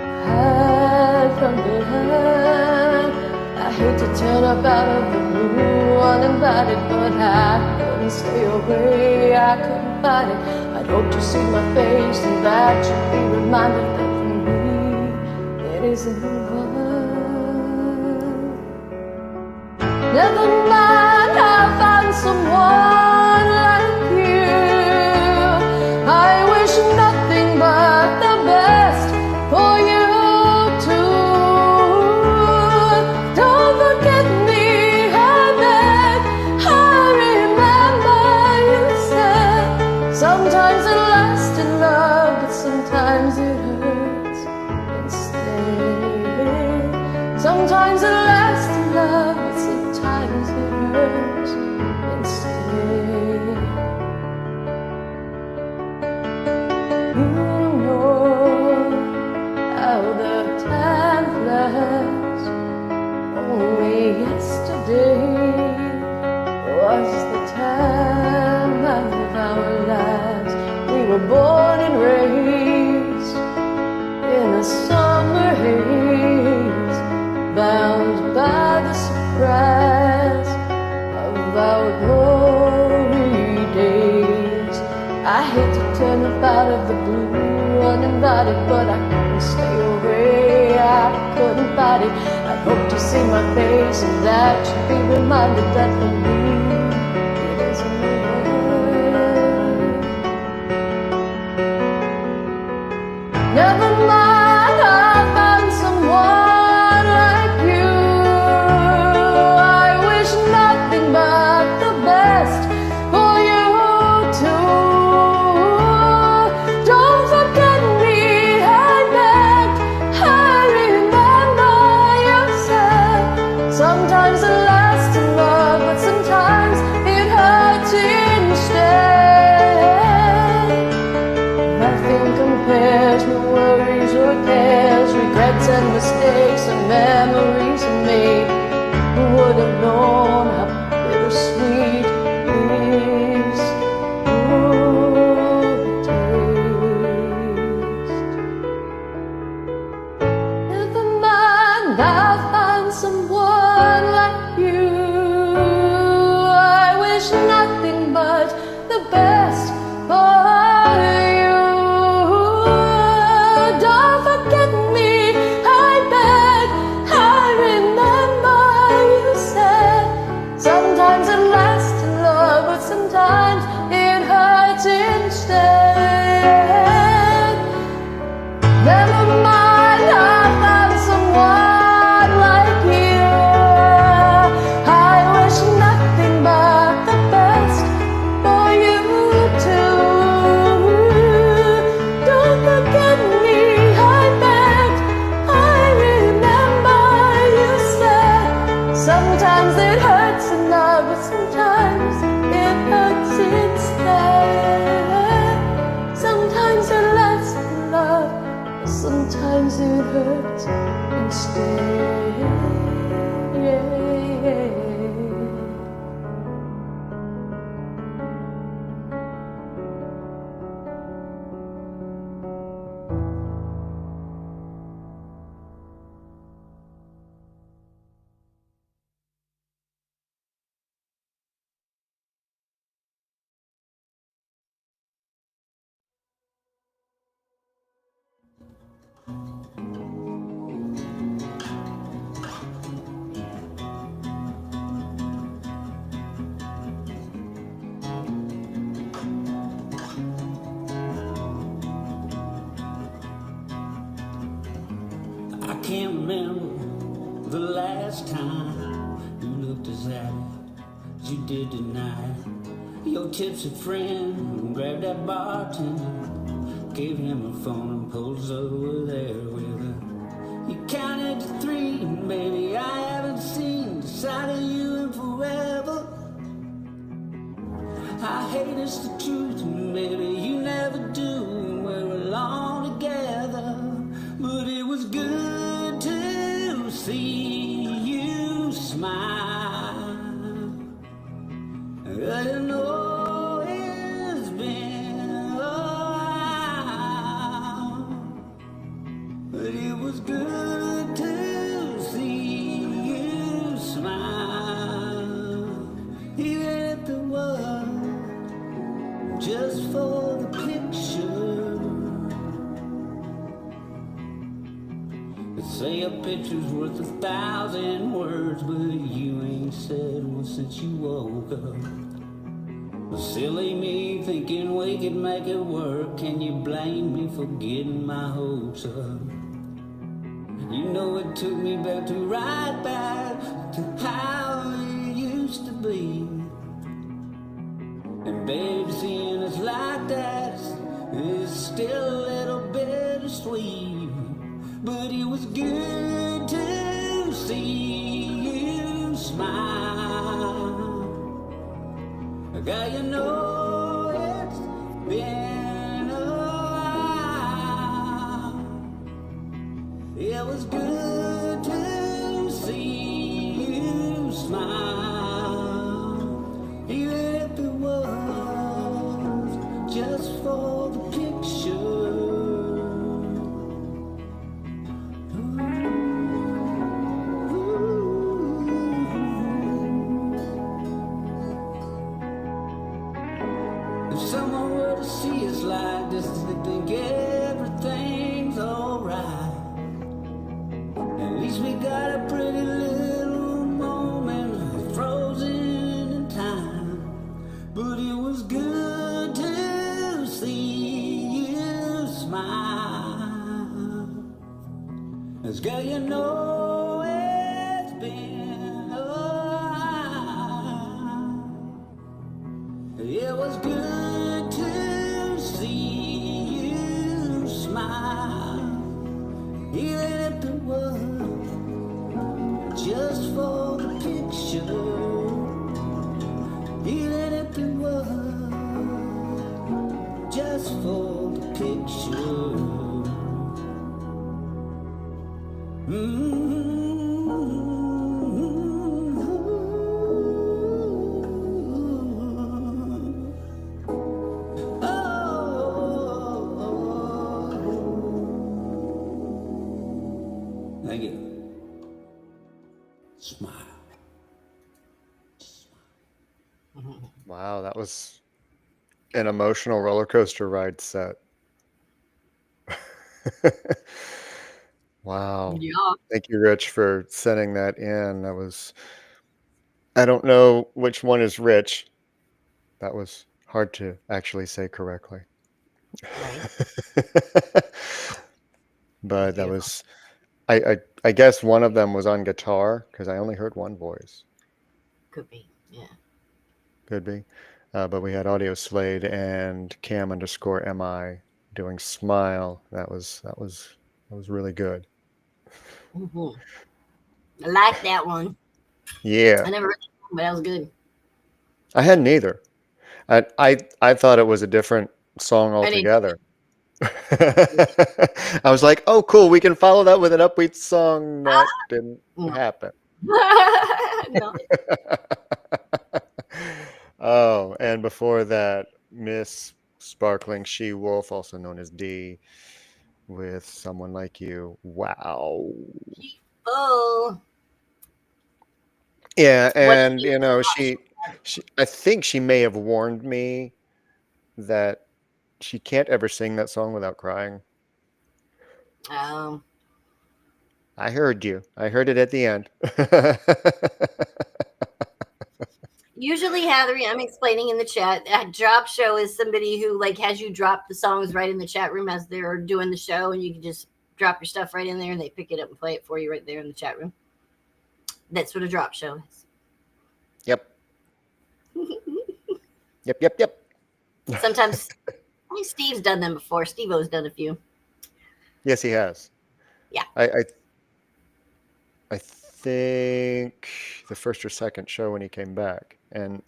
hide from behind. I hate to turn up out of the blue uninvited, but I couldn't stay away, I couldn't fight it. I'd hope to see my face and that you'd be reminded that for me it isn't over. Never mind, I'll find someone like you. I wish nothing but the best for you too. Don't forget me, I beg. I remember you said sometimes it lasts in love, but sometimes it hurts instead. Sometimes it lasts in love, but sometimes it hurts instead. You know how the time flies. Only yesterday was the time of our lives. We were born and raised in a summer haze, bound by the surprise of our glory days. I hate to turn up out of the blue uninvited, but I couldn't stay away, I couldn't fight it. I'd hope to see my face and that you'd be reminded that for me it isn't over. Never mind, I'll find someone like you. I wish nothing but the best for you too. Don't forget me, I beg. I remember you said sometimes it lasts in love, but sometimes it hurts instead. Nothing compares, no worries or cares, regrets and mistakes and memories made. Who would have known how bittersweet is good taste? Never mind, I'll find someone like you. I wish nothing but the best for you. Don't forget me, I beg. I remember you said sometimes it lasts in love, but sometimes it hurts instead. Never mind, I'll find someone like you. I wish nothing but the best for you too. Don't forget me, I beg. I remember you said sometimes it hurts in love, but sometimes it hurts instead. Sometimes it lasts in love, but sometimes it hurts instead. Yeah. remember the last time you looked as happy as you did tonight. Your tipsy friend grabbed that bartender, gave him a phone and pulled us over there with her. You counted to 3, and baby, I haven't seen the side of you in forever. I hate it's the truth, and baby, you never do when we're alone together. But it was good to see you smile. I know it's been a while, but it was good to see you smile. Even if it was just for the picture. They say a picture's worth 1,000 words, but you ain't said one since you woke up. Well, silly me thinking we could make it work. Can you blame me for getting my hopes up? You know it took me back to right back to how it used to be. And baby, seeing us like that is still a little bittersweet. But it was good to see you smile. Girl, you know it's been a while. It was good to see you smile. Even if it was just for the picture. If someone were to see us like this, they'd think everything's alright. At least we got a pretty little moment frozen in time. But it was good to see you smile. As girl, you know it's been a while. It was good to see you smile. Even if it was just for the picture. Even if it was just for the picture. Thank you. Smile. Wow, that was an emotional roller coaster ride set. Wow. Yeah. Thank you, Rich, for sending that in. That was, I don't know which one is Rich. That was hard to actually say correctly. Right. But that Beautiful. was, I guess one of them was on guitar because I only heard one voice. Could be. Yeah. Could be. But we had Audio Slade and Cam_MI doing Smile. That was really good. Hmm. I like that one. Yeah. I never heard that one, but that was good. I hadn't either. I thought it was a different song I didn't. altogether. I was like, oh, cool. We can follow that with an upbeat song. That didn't No. happen. No. Oh, and before that, Miss Sparkling She Wolf, also known as D, with Someone Like You. Wow. Oh. Yeah, What and do you you know, she I think she may have warned me that she can't ever sing that song without crying. I heard you. I heard it at the end. Usually, Heather, I'm explaining in the chat. A drop show is somebody who like has you drop the songs right in the chat room as they're doing the show, and you can just drop your stuff right in there, and they pick it up and play it for you right there in the chat room. That's what a drop show is. Yep. Yep. Sometimes, I think Steve's done them before. Steve-O's done a few. Yes, he has. Yeah. I think the first or second show when he came back, and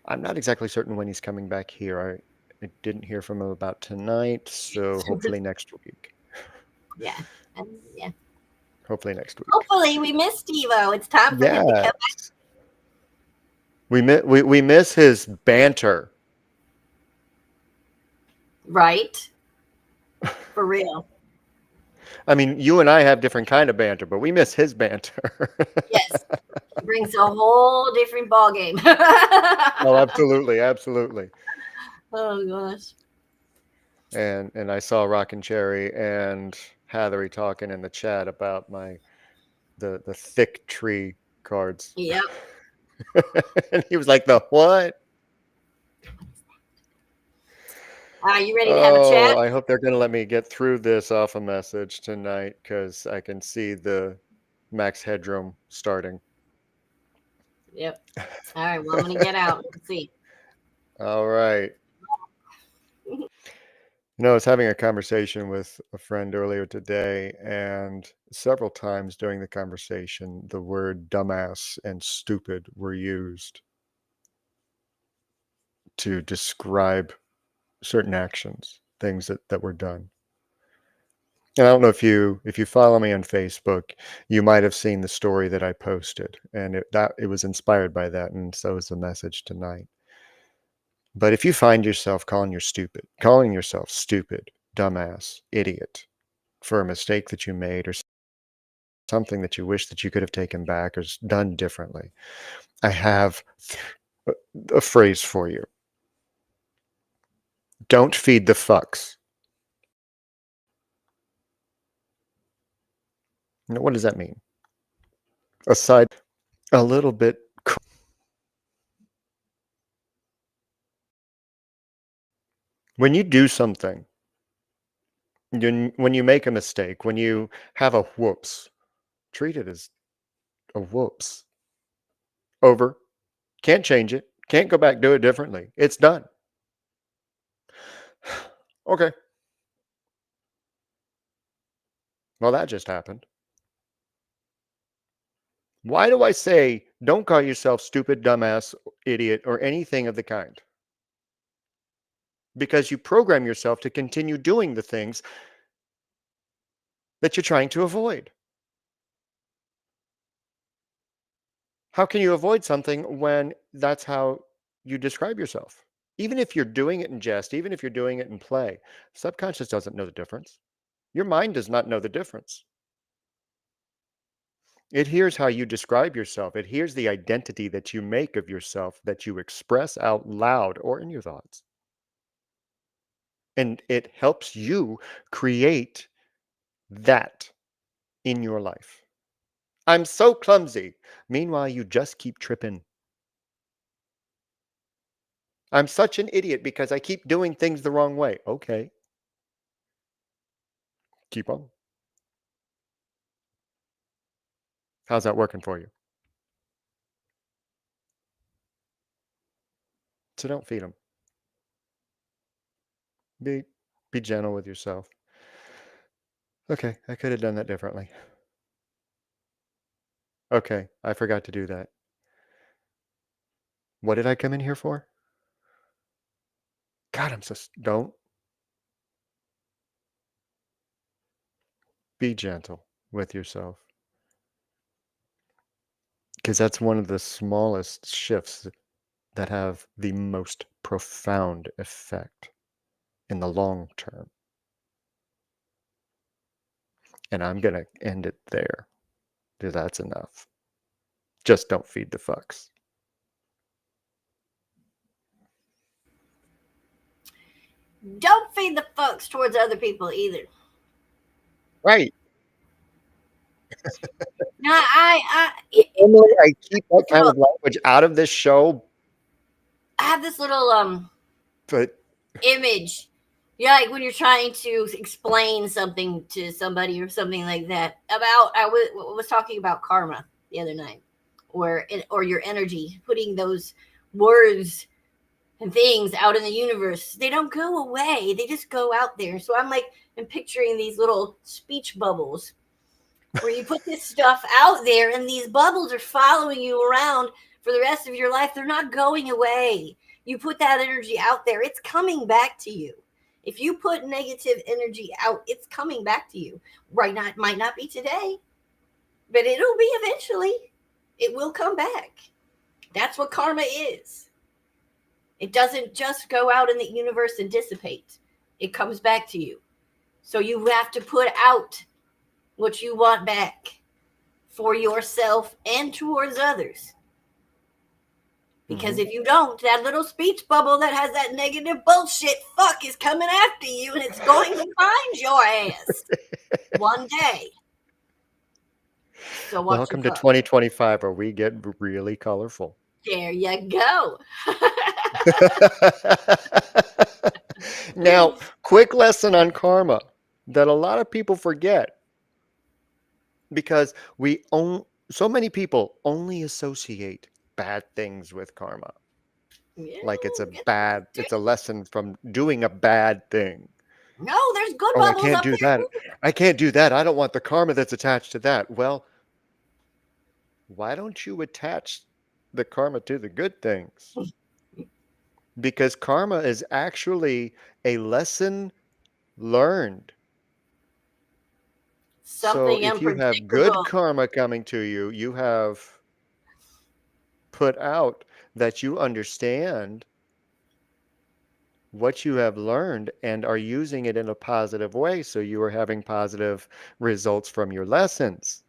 I'm not exactly certain when he's coming back here. I didn't hear from him about tonight, so hopefully next week. Yeah. Yeah. Hopefully next week. Hopefully, we miss Steve-O. It's time for him to come back. We miss his banter. Right. For real. I mean, you and I have different kind of banter, but we miss his banter. Yes. It brings a whole different ball game. Oh, absolutely. Oh gosh. And I saw Rockin' Cherry and Hathery talking in the chat about the thick tree cards. Yep. And he was like, the what? Are you ready to have a chat? I hope they're going to let me get through this off a message tonight, because I can see the max headroom starting. Yep. All right. Well, I'm going to get out. Let's see. All right. I was having a conversation with a friend earlier today, and several times during the conversation, the word dumbass and stupid were used to describe certain actions, things that were done. And I don't know if you follow me on Facebook, you might have seen the story that I posted, and it was inspired by that, and so is the message tonight. But if you find yourself calling yourself stupid, dumbass, idiot for a mistake that you made or something that you wish that you could have taken back or done differently, I have a phrase for you. Don't feed the fucks. Now, what does that mean? Aside a little bit, when you do something, when you make a mistake, when you have a whoops, treat it as a whoops. Over. Can't change it. Can't go back, do it differently. It's done. Okay. Well, that just happened. Why do I say don't call yourself stupid, dumbass, idiot, or anything of the kind? Because you program yourself to continue doing the things that you're trying to avoid. How can you avoid something when that's how you describe yourself? Even if you're doing it in jest, even if you're doing it in play, subconscious doesn't know the difference. Your mind does not know the difference. It hears how you describe yourself. It hears the identity that you make of yourself, that you express out loud or in your thoughts. And it helps you create that in your life. I'm so clumsy. Meanwhile, you just keep tripping. I'm such an idiot because I keep doing things the wrong way. Okay. Keep on. How's that working for you? So don't feed them. Be gentle with yourself. Okay, I could have done that differently. Okay, I forgot to do that. What did I come in here for? God, don't. Be gentle with yourself. Because that's one of the smallest shifts that have the most profound effect in the long term. And I'm going to end it there, because that's enough. Just don't feed the fucks. Don't feed the fucks towards other people either. Right. No, I Normally I keep that kind of language out of this show. have this little But image Yeah, like when you're trying to explain something to somebody or something like that. About I was talking about karma the other night, or your energy, putting those words and things out in the universe. They don't go away; they just go out there. So I'm picturing these little speech bubbles where you put this stuff out there, and these bubbles are following you around for the rest of your life. They're not going away. You put that energy out there, it's coming back to you. If you put negative energy out, it's coming back to you. Right, not might not be today, but it'll be eventually. It will come back. That's what karma is. It doesn't just go out in the universe and dissipate. It comes back to you. So you have to put out what you want back for yourself and towards others. Because if you don't, that little speech bubble that has that negative bullshit fuck is coming after you, and it's going to find your ass one day. So watch Welcome your to fuck. 2025, where we get really colorful. There you go. Now, quick lesson on karma that a lot of people forget, because so many people only associate bad things with karma. Yeah, Like it's a lesson from doing a bad thing. no, there's good Oh, I bubbles can't up do there that. too. I can't do that. I don't want the karma that's attached to that. Well, why don't you attach the karma to the good things? Because karma is actually a lesson learned. So Something if you have good unpredictable. karma coming to you, you have put out that you understand what you have learned and are using it in a positive way. So you are having positive results from your lessons.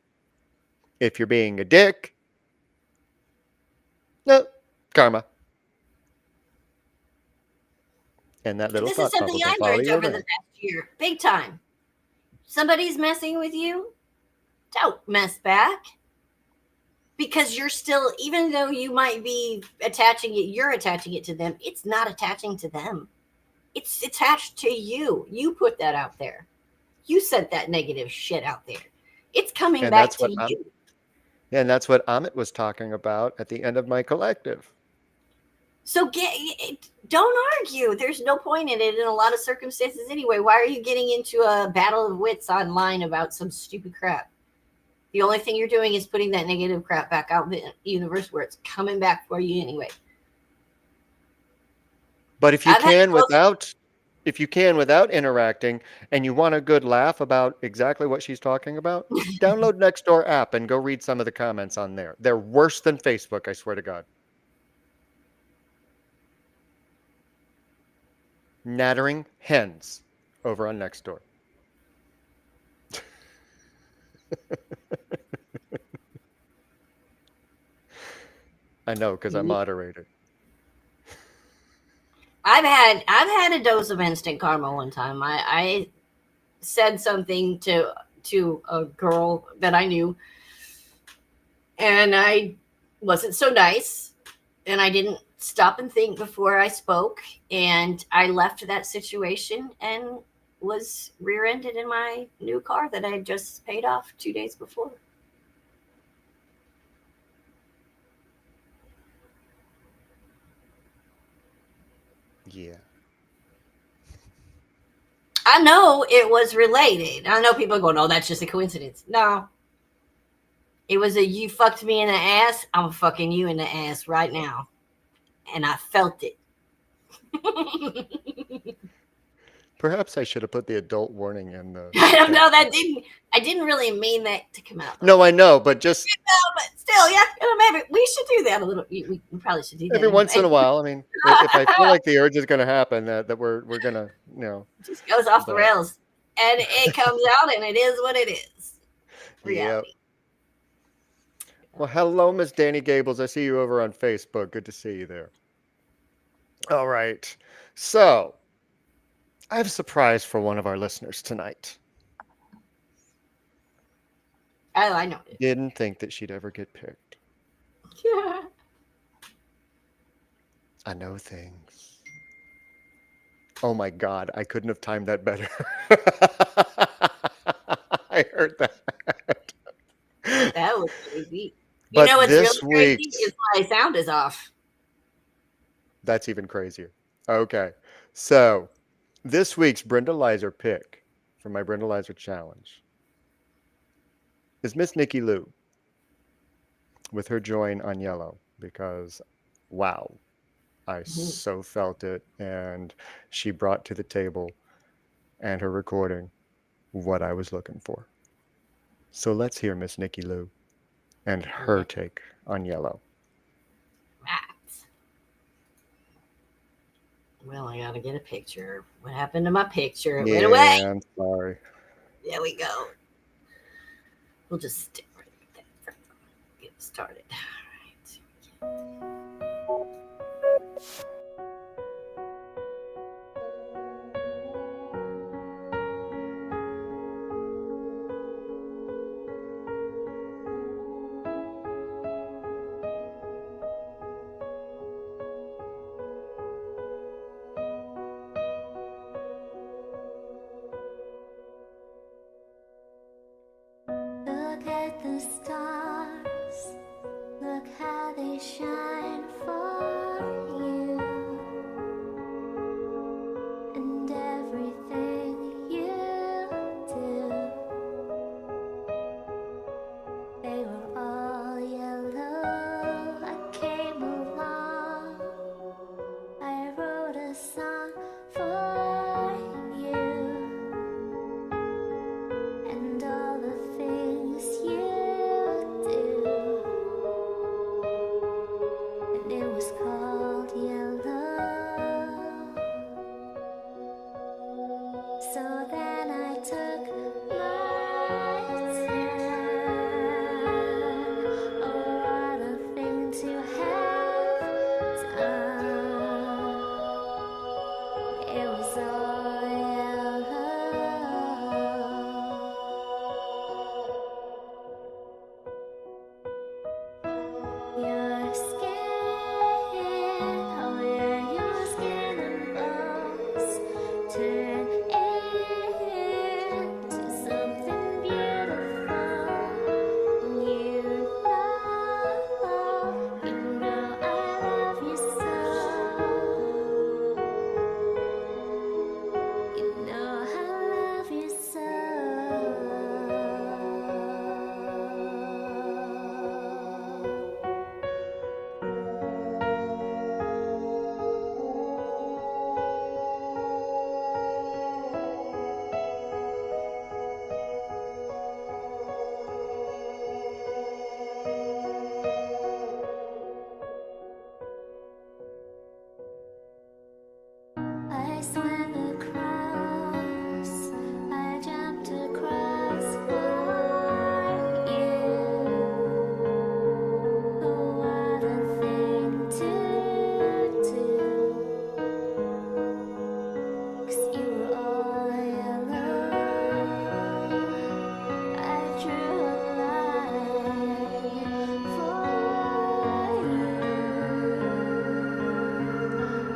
If you're being a dick, no, karma. And that little This is thought something bubble can I follow learned you over the around. past year, big time. Somebody's messing with you, don't mess back. Because you're still, even though you might be attaching it, you're attaching it to them, it's not attaching to them. It's attached to you. You put that out there. You sent that negative shit out there. It's coming And back that's to what you. Amit was talking about at the end of my collective. So don't argue. There's no point in it in a lot of circumstances anyway. Why are you getting into a battle of wits online about some stupid crap? The only thing you're doing is putting that negative crap back out in the universe where it's coming back for you anyway. But if you I've had can close. without interacting, and you want a good laugh about exactly what she's talking about, download Nextdoor app and go read some of the comments on there. They're worse than Facebook, I swear to God. Nattering hens over on Nextdoor. I know, because I moderated. I've had a dose of instant karma one time. I said something to a girl that I knew, and I wasn't so nice, and I didn't stop and think before I spoke, and I left that situation and was rear-ended in my new car that I had just paid off 2 days before. Yeah. I know it was related. I know people go, "No, that's just a coincidence." No, it was a you fucked me in the ass. I'm fucking you in the ass right now, and I felt it. Perhaps I should have put the adult warning in the I don't know. chat. I didn't really mean that to come out. No, I know, but just But still, yeah, maybe we should do that a little. We probably should do that every once in anyway. a while. I mean, if I feel like the urge is going to happen, that we're gonna, It just goes off the But rails, and it comes out, and it is what it is. yeah. Reality. Well, hello, Miss Danny Gables. I see you over on Facebook. Good to see you there. All right. So I have a surprise for one of our listeners tonight. Oh, I know it. Didn't think that she'd ever get picked. I know things. Oh my God, I couldn't have timed that better. I heard that. That was crazy. You But know what's this really crazy week's, is my sound is off. that's even crazier. Okay. So this week's Brindleizer pick for my Brindleizer challenge is Miss Nikki Lou with her join on Yellow because, wow, I so felt it. And she brought to the table and her recording what I was looking for. So let's hear Miss Nikki Lou and her take on Yellow. Right. Well, I gotta get a picture. What happened to my picture? It went away. I'm sorry. There we go. We'll just stick right there. Get started. All right. Look at the stars, look how they shine for you, and everything you do. They were all yellow. I came along, I wrote a song for you, and all the things you do, and it was called Yellow. So then I took my turn. Oh, what a thing to have done. It was all yellow. Your skin, oh yeah, your skin and bones turn into something beautiful. You know I love you so. You know I love you so. I swam across, I jumped across for you. Oh, what a thing to do. 'Cause you were all yellow. I drew a line for you.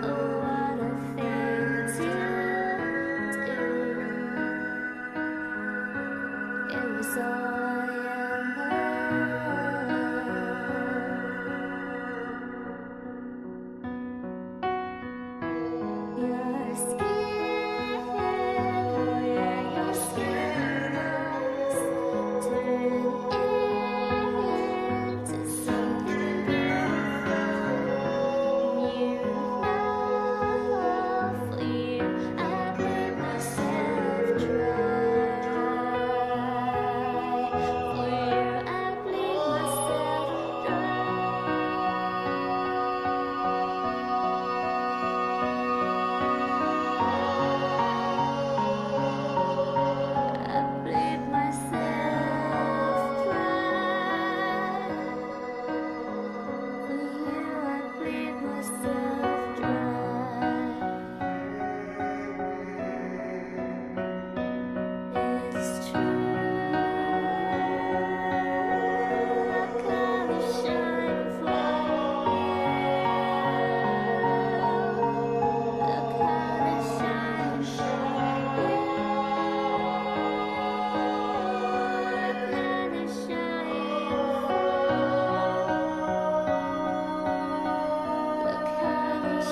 Oh, what a thing to do. It was all yellow. Your skin, oh yeah, your skin knows turn into something beautiful. You know, for you I bleed myself dry. For you I bleed myself dry.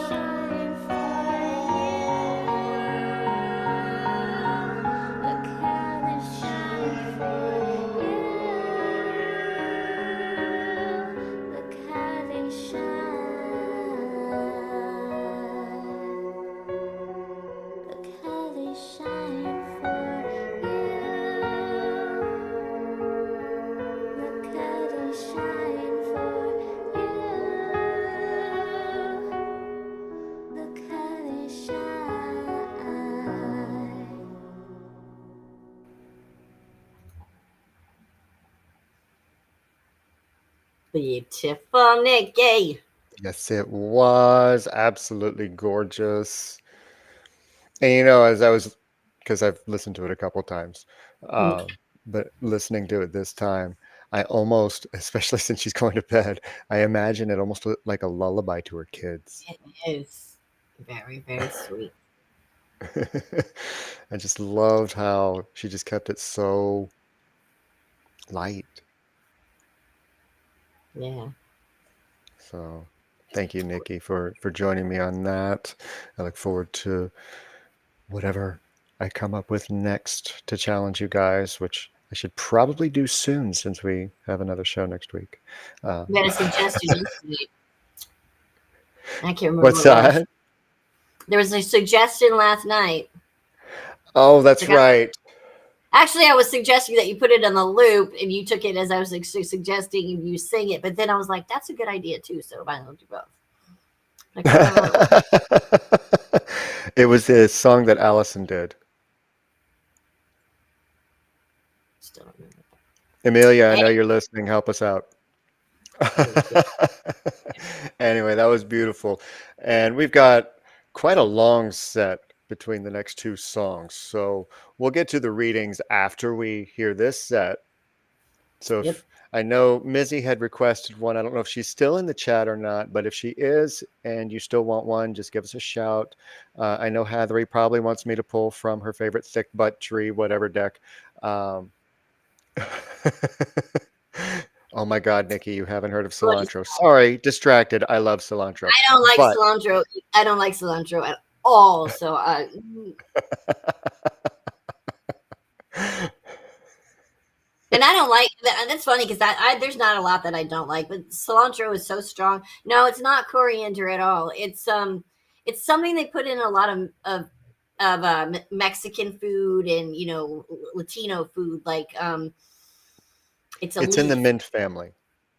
shine for you. Look how they shine for you. Look how they shine. Look how they shine for you. Look how they shine for you. Look how they shine. Beautiful, Nikki. Yes, it was absolutely gorgeous. And you know, as I was, because I've listened to it a couple times, but listening to it this time, I almost, especially since she's going to bed, I imagine it almost like a lullaby to her kids. It is very, very sweet. I just loved how she just kept it so light. Yeah. So thank you, Nikki, for joining me on that. I look forward to whatever I come up with next to challenge you guys, which I should probably do soon since we have another show next week. You had a suggestion yesterday. I can't remember What's what it was. that? There was a suggestion last night. Oh, that's right. Actually, I was suggesting that you put it on the loop, and you took it as I was suggesting and you sing it. But then I was like, that's a good idea too. So I will do both. Like, It was a song that Allison did. still don't remember. Amelia, I know you're listening. Help us out. Yeah. Anyway, that was beautiful. And we've got quite a long set between the next two songs. So we'll get to the readings after we hear this set. So if Yep. I know Mizzy had requested one. I don't know if she's still in the chat or not, but if she is and you still want one, just give us a shout. I know Hathery probably wants me to pull from her favorite thick butt tree, whatever deck. Oh my God, Nikki, you haven't heard of cilantro. Sorry, distracted. I love cilantro. I don't like But- cilantro. I don't like cilantro at all. So and I don't like that. That's funny because there's not a lot that I don't like, but cilantro is so strong. No, it's not coriander at all. It's something they put in a lot of Mexican food and Latino food. Like it's in the leaf. mint family,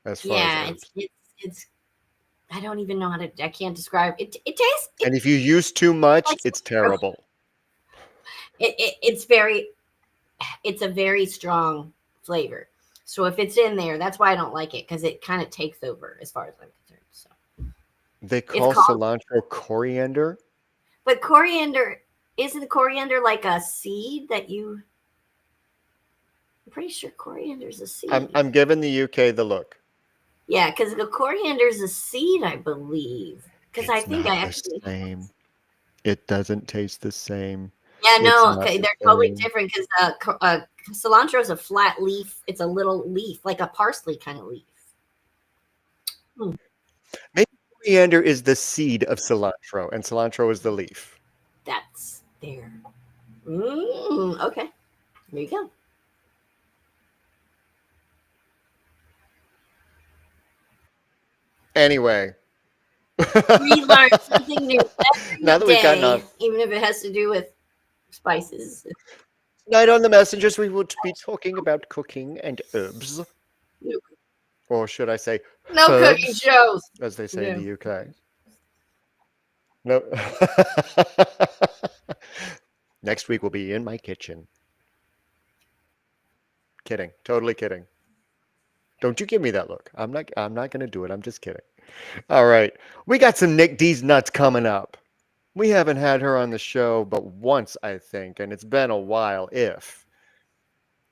as far as herbs. it's I don't even know how to. I can't describe it. It tastes. And if you use too much, like it's terrible. It's a very strong flavor. So if it's in there, that's why I don't like it, because it kind of takes over as far as I'm concerned. So They call cilantro coriander. but coriander, isn't coriander like a seed that you? I'm pretty sure coriander is a seed. I'm giving the UK the look. Yeah, because the coriander is a seed, I believe. Because I think I actually. Same. It doesn't taste the same. Yeah, no, It's not okay, the they're totally same. different because cilantro is a flat leaf. It's a little leaf, like a parsley kind of leaf. Maybe coriander is the seed of cilantro, and cilantro is the leaf. That's there. Okay, there you go. Anyway. We learn something new every Now that we've gotten day, off even if it has to do with spices. Night on the Messengers, we would be talking about cooking and herbs. No, Or should I say no cooking herbs, shows. as they say in Yeah. the UK. No. Next week we'll be in my kitchen. Kidding. Totally kidding. Don't you give me that look. I'm not going to do it. I'm just kidding. All right. We got some Nick D's nuts coming up. We haven't had her on the show but once, I think, and it's been a while, if.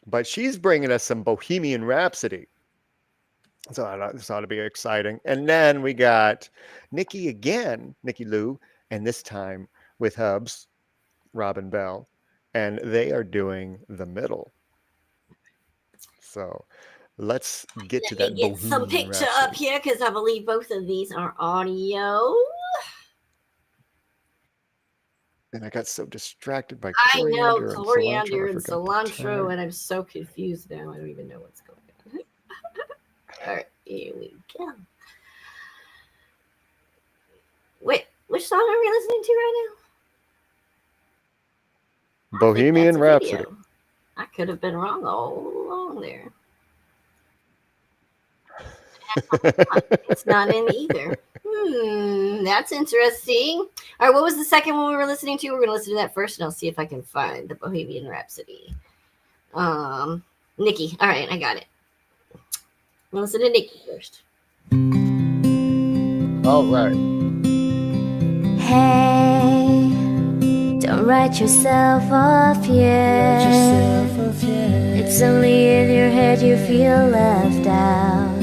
But she's bringing us some Bohemian Rhapsody. So this ought to be exciting. And then we got Nikki again, Nikki Lou, and this time with Hubs, Robin Bell, and they are doing The Middle. So let's get to that Let me get some Bohemian picture Rhapsody. up here because I believe both of these are audio. And I got so distracted by I know coriander and coriander cilantro. and cilantro, and I'm so confused now. I don't even know what's going on. All right, here we go. Wait, which song are we listening to right now? I think Bohemian that's a Rhapsody. video. I could have been wrong all along there. It's not in either. That's interesting. All right, what was the second one we were listening to? We're going to listen to that first, and I'll see if I can find the Bohemian Rhapsody. Nikki. All right, I got it. We'll listen to Nikki first. All right. Hey, don't write yourself off yet. It's only in your head you feel left out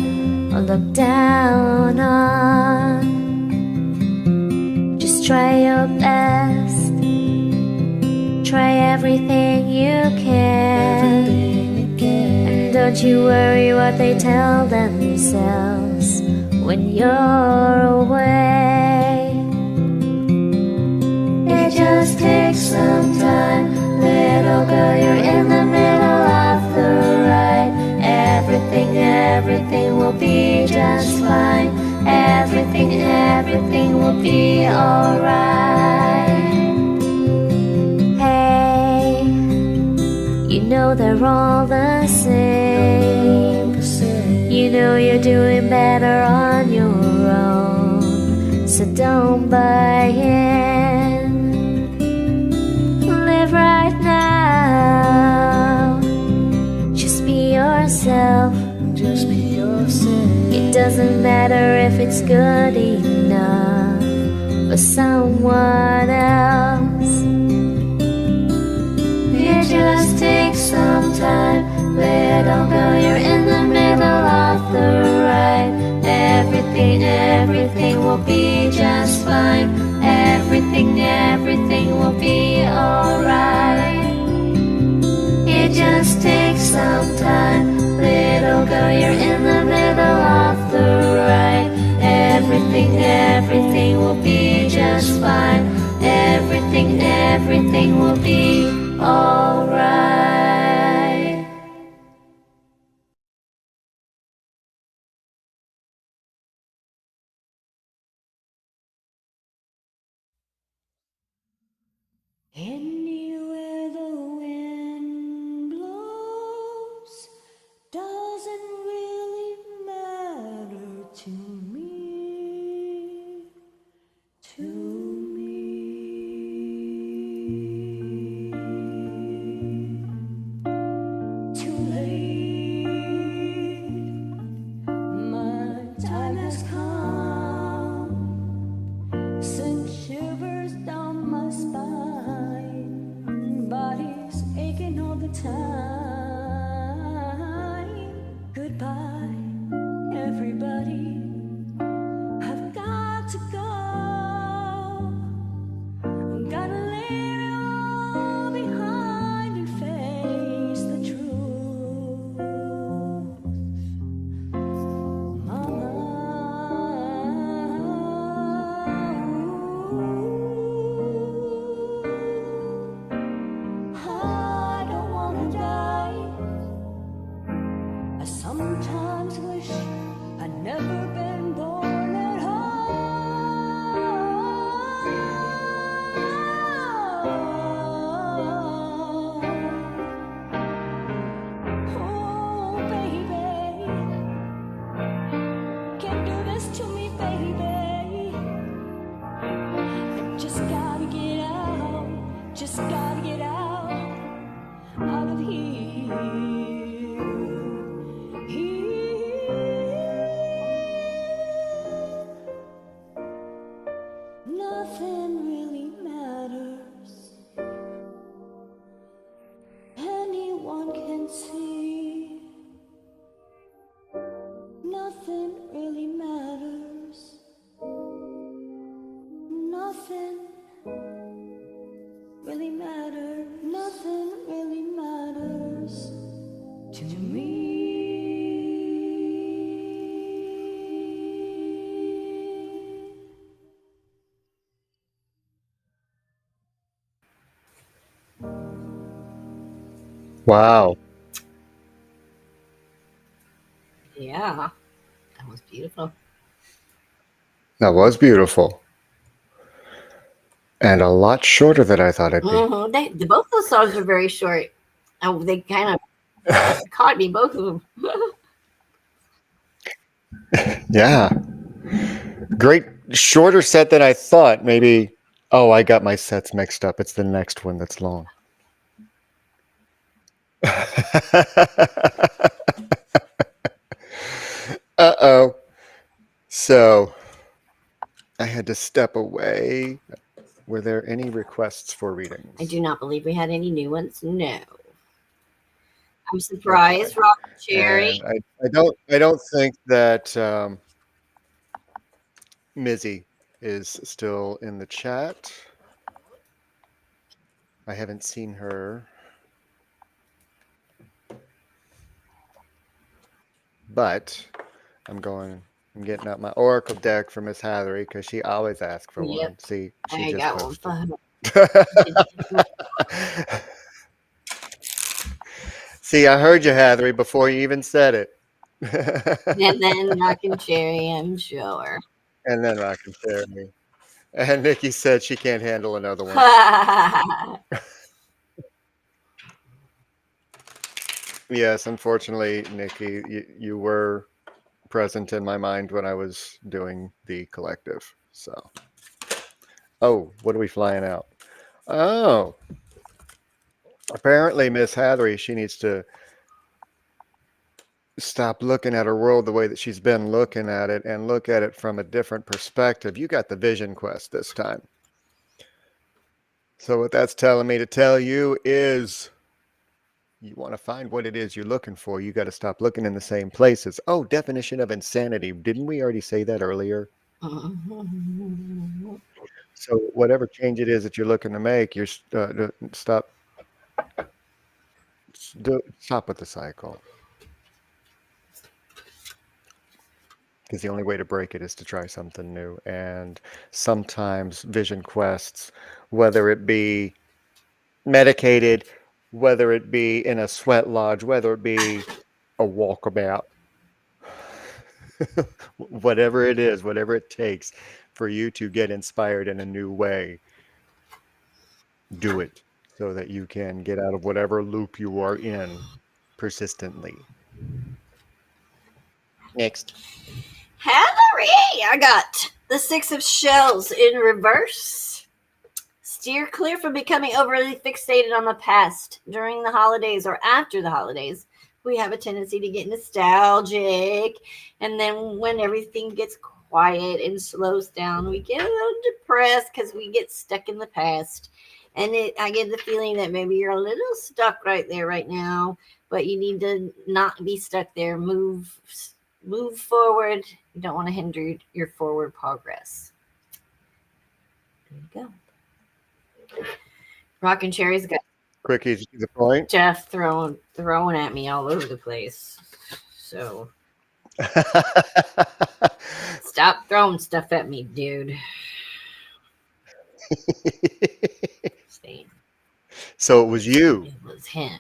or looked down on. Just try your best. Try everything you can. And don't you worry what they tell themselves when you're away. It just takes some time. Little girl, you're in the middle of the ride. Everything will be just fine. Everything will be alright. Hey, you know they're all the same. You know you're doing better on your own, so don't buy in. Live right now. Just be yourself. It doesn't matter if it's good enough for someone else. It just takes some time. Little girl, you're in the middle of the ride. Everything will be just fine. Everything will be alright. It just takes some time. Little girl, you're in the middle of the ride. Everything will be just fine. Everything will be alright. Anywhere the wind blows doesn't really matter to me. Too late, my time has come. Sent shivers down my spine. Body's aching all the time. Goodbye, everybody. I've got to go. Gotta leave it all behind and face the truth. Mama, I don't wanna die. I sometimes wish I'd never been born at all. Oh, baby, can't do this to me, baby. I just gotta get out, out of here. Nothing really matters. Anyone can see. Nothing really matters. Nothing really matters. Nothing really matters to me. Wow. Yeah, that was beautiful. That was beautiful. And a lot shorter than I thought it'd be. Both those songs are very short. Oh, they kind of caught me, both of them. Yeah. Great. Shorter set than I thought. Maybe. Oh, I got my sets mixed up. It's the next one that's long. Uh-oh. So I had to step away. Were there any requests for readings? I do not believe we had any new ones. No. I'm surprised. Okay. Rock Cherry. And I don't think that Mizzy is still in the chat. I haven't seen her. But I'm getting out my Oracle deck for Miss Hattery because she always asks for Yep. one. See, she I just got one posted. See, I heard you, Hattery, before you even said it. And then Rock and Cherry, I'm sure. And then Rock and Cherry. And Nikki said she can't handle another one. Yes, unfortunately, Nikki, you were present in my mind when I was doing the collective. So, oh, what are we flying out? Oh, apparently, Miss Hattery, she needs to stop looking at her world the way that she's been looking at it and look at it from a different perspective. You got the vision quest this time. So what that's telling me to tell you is you want to find what it is you're looking for. You got to stop looking in the same places. Oh, definition of insanity. Didn't we already say that earlier? So whatever change it is that you're looking to make, you're stop with the cycle. Because the only way to break it is to try something new. And sometimes vision quests, whether it be medicated, whether it be in a sweat lodge, whether it be a walkabout, whatever it is, whatever it takes for you to get inspired in a new way, do it so that you can get out of whatever loop you are in persistently. Next. Hattery, I got the Six of Shells in reverse. Steer clear from becoming overly fixated on the past during the holidays or after the holidays. We have a tendency to get nostalgic, and then when everything gets quiet and slows down, we get a little depressed because we get stuck in the past. And I get the feeling that maybe you're a little stuck right there right now, but you need to not be stuck there. Move forward. You don't want to hinder your forward progress. There you go. Rock and Cherry's got Quick, easy to the point. Jeff throwing at me all over the place. So stop throwing stuff at me, dude. So it was you. It was him.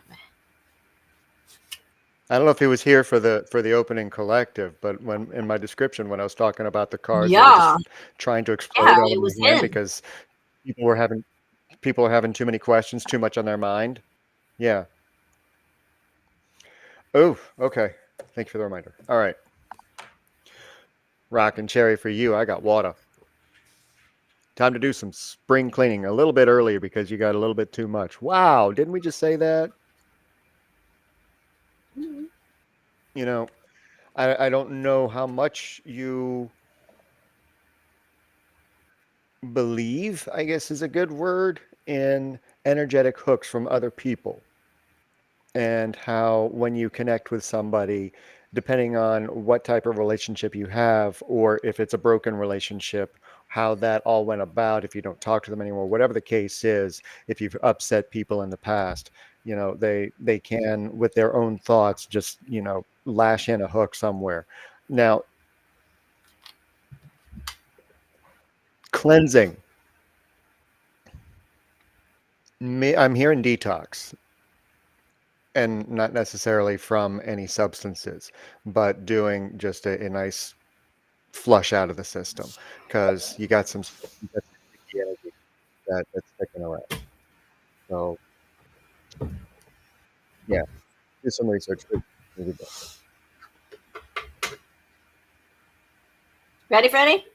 I don't know if he was here for the opening collective, but when in my description when I was talking about the cards, I was just trying to explode out of my hand because people are having too many questions, too much on their mind. Yeah. Oh, okay. Thank you for the reminder. All right. Rock and Cherry for you. I got water. Time to do some spring cleaning a little bit earlier because you got a little bit too much. Wow. Didn't we just say that? You know, I don't know how much you believe, I guess is a good word, in energetic hooks from other people. And how when you connect with somebody, depending on what type of relationship you have, or if it's a broken relationship, how that all went about, if you don't talk to them anymore, whatever the case is, if you've upset people in the past, they can, with their own thoughts, just, lash in a hook somewhere. Now, cleansing. I'm hearing detox. and not necessarily from any substances, but doing just a nice flush out of the system, because you got some sticky energy that's sticking around. So yeah, do some research. Ready, Freddie?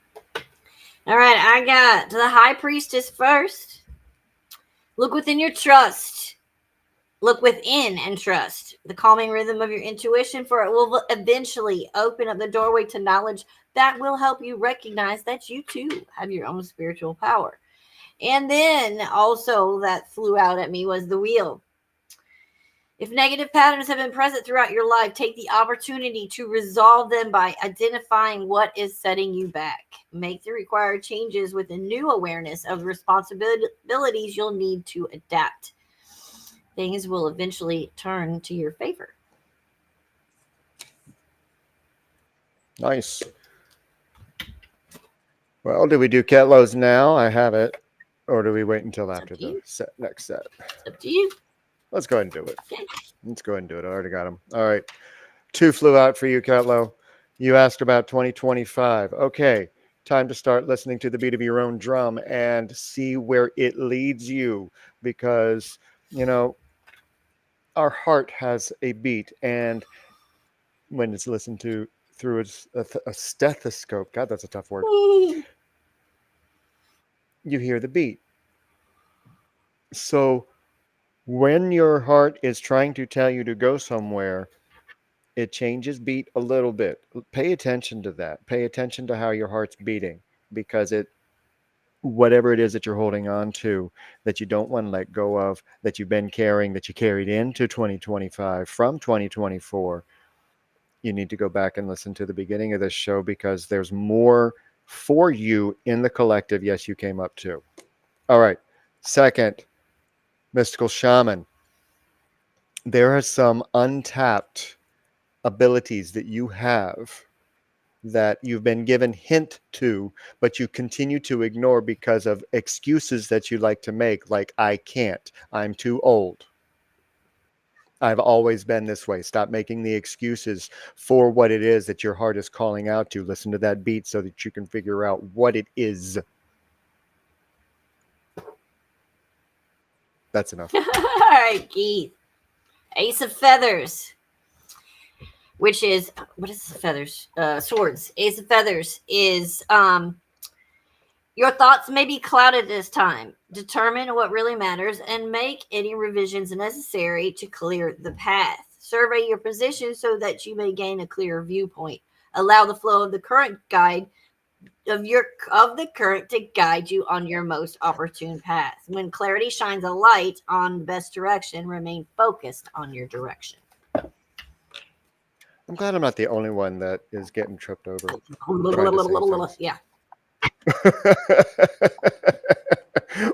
All right, I got the High Priestess first. Look within your trust. Look within and trust the calming rhythm of your intuition, for it will eventually open up the doorway to knowledge that will help you recognize that you too have your own spiritual power. And then also that flew out at me was the Wheel. If negative patterns have been present throughout your life, take the opportunity to resolve them by identifying what is setting you back. Make the required changes with a new awareness of the responsibilities you'll need to adapt. Things will eventually turn to your favor. Nice. Well, do we do Ketlow's now? I have it. Or do we wait until after the next set? It's up to you. Let's go ahead and do it. Okay. Let's go ahead and do it. I already got them. All right. 2 flew out for you, Ketlow. You asked about 2025. Okay. Time to start listening to the beat of your own drum and see where it leads you, because, you know, our heart has a beat, and when it's listened to through a stethoscope, God, that's a tough word, you hear the beat. So when your heart is trying to tell you to go somewhere, it changes beat a little bit. Pay attention to that. Pay attention to how your heart's beating, because whatever it is that you're holding on to, that you don't want to let go of, that you've been carrying, that you carried into 2025 from 2024, you need to go back and listen to the beginning of this show, because there's more for you in the collective. Yes, you came up too. All right. Second, Mystical Shaman. There are some untapped abilities that you have that you've been given hint to, but you continue to ignore because of excuses that you like to make, like, I can't, I'm too old, I've always been this way. Stop making the excuses for what it is that your heart is calling out to. Listen to that beat so that you can figure out what it is. That's enough. All right, Keith. Ace of Feathers, which is, what is the feathers? Swords. Ace of Feathers is your thoughts may be clouded this time. Determine what really matters and make any revisions necessary to clear the path. Survey your position so that you may gain a clearer viewpoint. Allow the flow of the current guide of the current to guide you on your most opportune path. When clarity shines a light on the best direction, remain focused on your direction. I'm glad I'm not the only one that is getting tripped over. Yeah.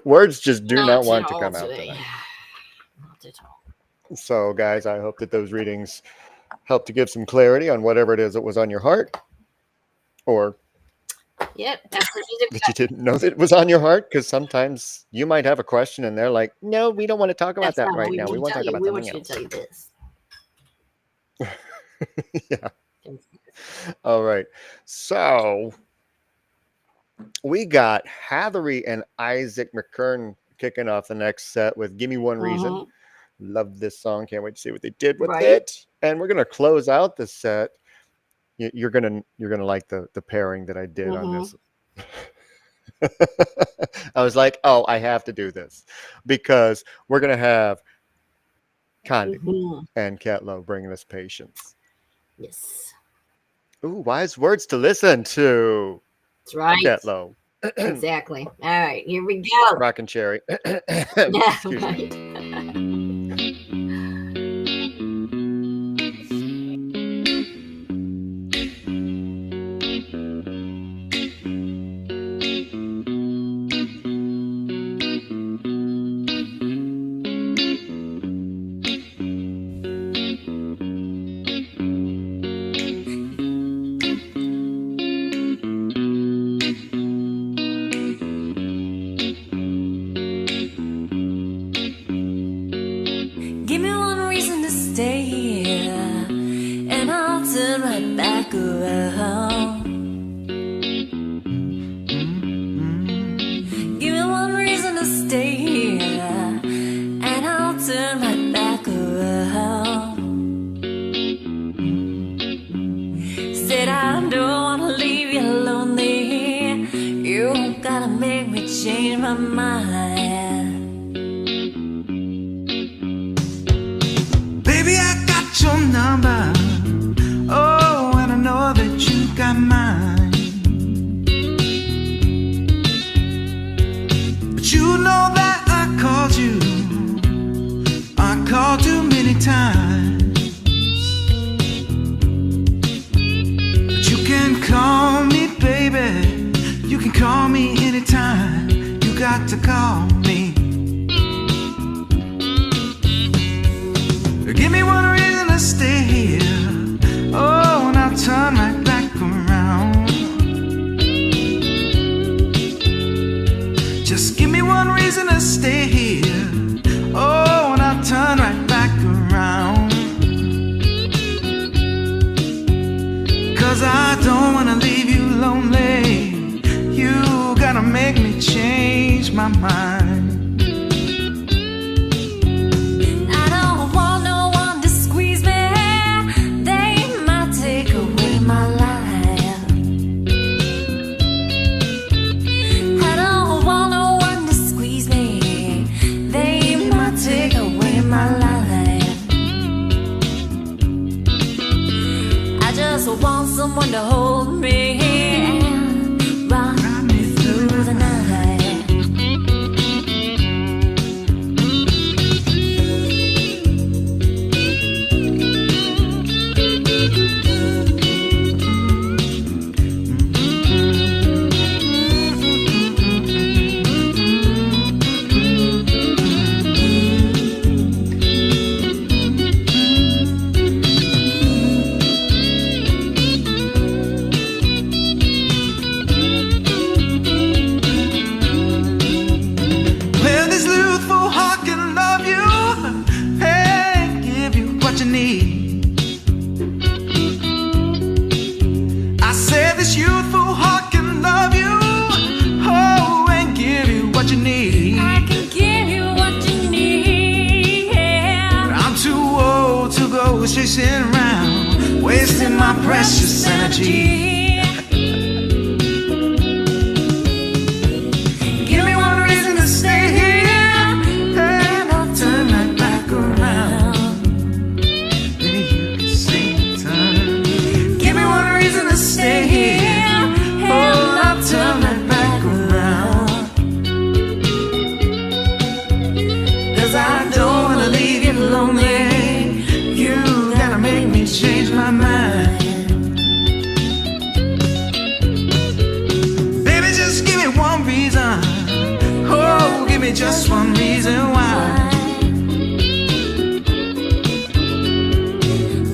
Words just do not want to come out today. tonight. Not at all. So, guys, I hope that those readings help to give some clarity on whatever it is that was on your heart, or Yep, that's the music. that you didn't know that it was on your heart, because sometimes you might have a question and they're like, no, we don't want to talk about that right now. We want to talk about something else. We want you to tell you this. Yeah. All right. So we got Hathery and Isaac McKern kicking off the next set with Give Me One Reason. Love this song. Can't wait to see what they did with it. And we're going to close out the set. You're gonna like the pairing that I did on this. I was like, oh, I have to do this, because we're gonna have Condi and Ketlow bringing us Patience. Yes. Ooh, wise words to listen to. That's right. Ketlow. Exactly. All right, here we go. Rockin' Cherry. Excuse me. make me change my mind. Baby, I got your number. Oh, and I know that you got mine. But you know that I called you. I called too many times. But you can call me, baby. You can call me anytime. You got to call me. Give me one reason to stay here. Oh, and I'll turn right back around. Just give me one reason to stay here. Oh, and I'll turn right back around. 'Cause I don't wanna leave you lonely. You gotta make me change my mind. I don't want no one to squeeze me. They might take away my life. I don't want no one to squeeze me. They might take away my life. I just want someone to hold me and ride me through the night. Well, this youthful heart can love you and give you what you need. I said this youthful heart can love you, oh, and give you what you need. I can give you what you need. But I'm too old to go chasing around, wasting my precious energy. Give me one reason to stay here, and I'll turn right back around. Maybe you can sing turn. Give me one reason to stay here, oh, I'll turn right back around. 'Cause I don't wanna leave you lonely. You gotta make me change my mind. Baby, just give me one reason. Oh, give me just one reason why.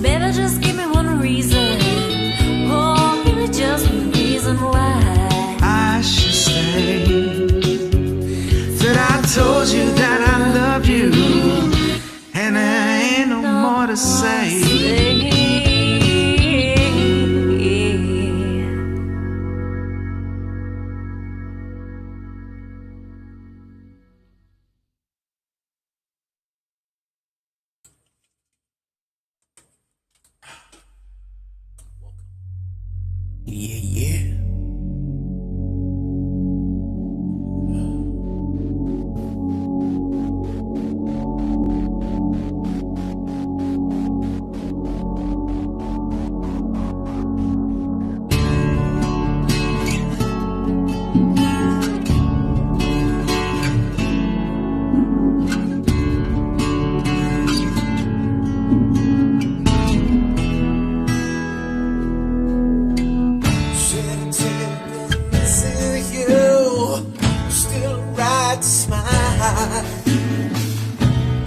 Baby, just give me one reason. Oh, give me just one reason why. I should stay. Said I told you that I love you, and there ain't no more to say. Yeah, yeah.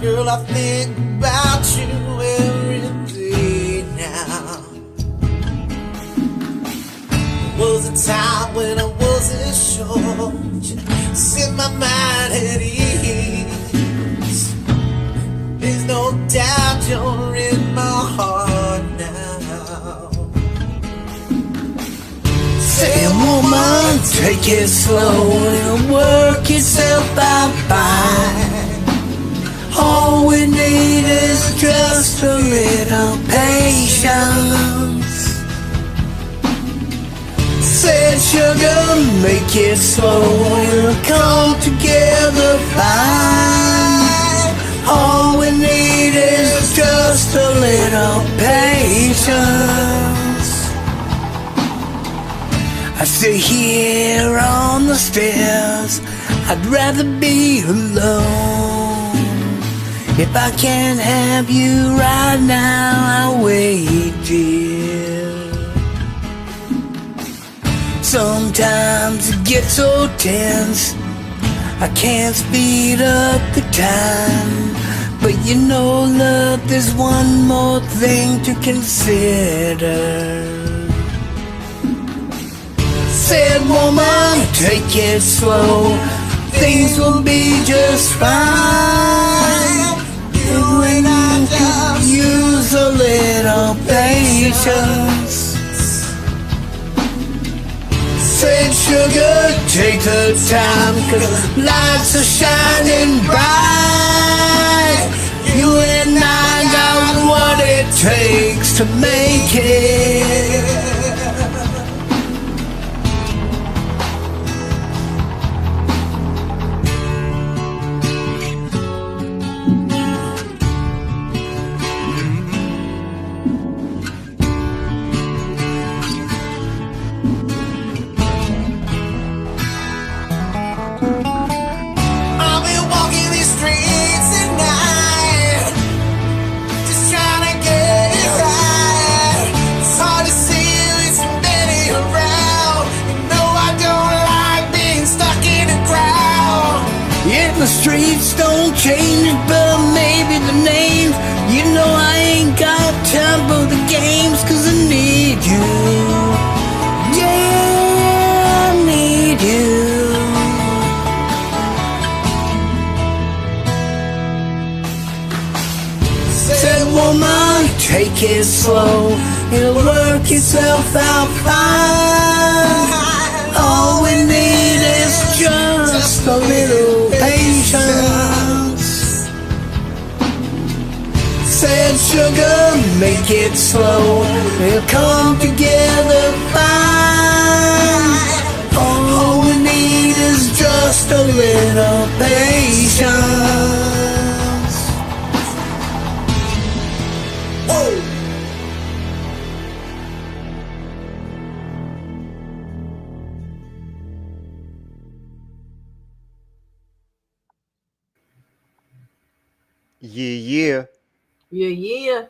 Girl, I think about you every day now. There was a time when I wasn't sure. Set my mind at ease. There's no doubt you're in my heart now. Say, woman, take it slow and work yourself out fine. All we need is just a little patience. Said sugar, make it slow, it'll come together fine. All we need is just a little patience. I sit here on the stairs, I'd rather be alone. If I can't have you right now, I'll wait, dear. Sometimes it gets so tense, I can't speed up the time. But you know, love, there's one more thing to consider. Said woman, take it slow, things will be just fine. You and I just use a little patience. Said sugar, take the time, 'cause lights are shining bright. You and I got what it takes to make it. The streets don't change, but maybe the names. You know I ain't got time for the games, 'cause I need you. Yeah, I need you. Said woman, take it slow, it'll work itself out fine. All we need is just a little patience. Said sugar, make it slow, it'll come together fine. All we need is just a little patience. Whoa. Yeah. Yeah.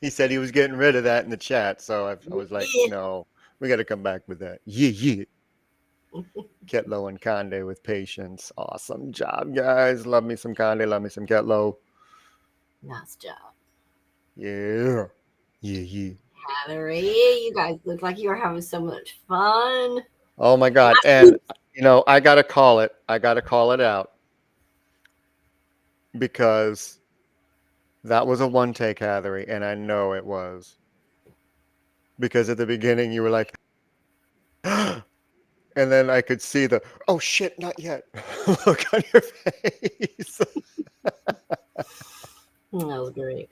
He said he was getting rid of that in the chat, so I was like, Yeah. no, we got to come back with that. Yeah. Ketlo and Conde with patience. Awesome job, guys. Love me some Conde, love me some Ketlo. Nice job. Yeah. Valerie, you guys look like you are having so much fun. Oh my God. And I gotta call it. I gotta call it out. Because that was a one take, Hattery, and I know it was. Because at the beginning you were like, and then I could see the, oh shit, not yet look on your face. That was great.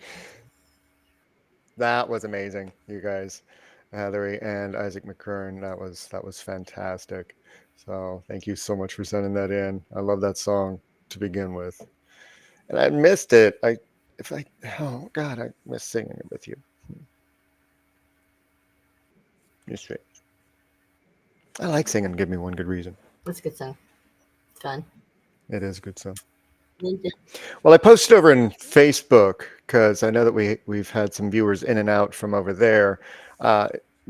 That was amazing, you guys. Hattery and Isaac McKern, that was fantastic. So thank you so much for sending that in. I love that song to begin with. And I missed it. Oh God, I miss singing it with you. You're strange. I like singing. Give me one good reason. That's a good song. It's fun. It is a good song. Linda. Well, I posted over in Facebook because I know that we've had some viewers in and out from over there.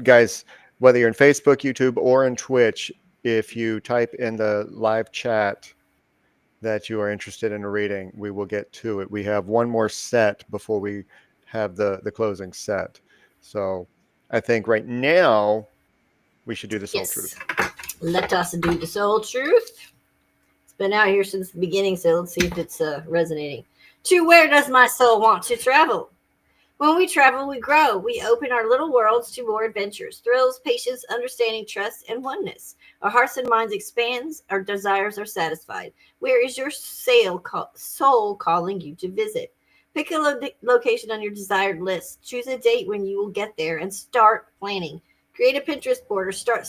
Guys, whether you're in Facebook, YouTube, or in Twitch, if you type in the live chat that you are interested in a reading, we will get to it. We have one more set before we have the closing set. So I think right now we should do the soul truth. Let us do the soul truth. It's been out here since the beginning, so let's see if it's resonating. To where does my soul want to travel? When we travel, we grow. We open our little worlds to more adventures, thrills, patience, understanding, trust, and oneness. Our hearts and minds expand. Our desires are satisfied. Where is your soul calling you to visit? Pick a location on your desired list. Choose a date when you will get there and start planning. Create a Pinterest board or start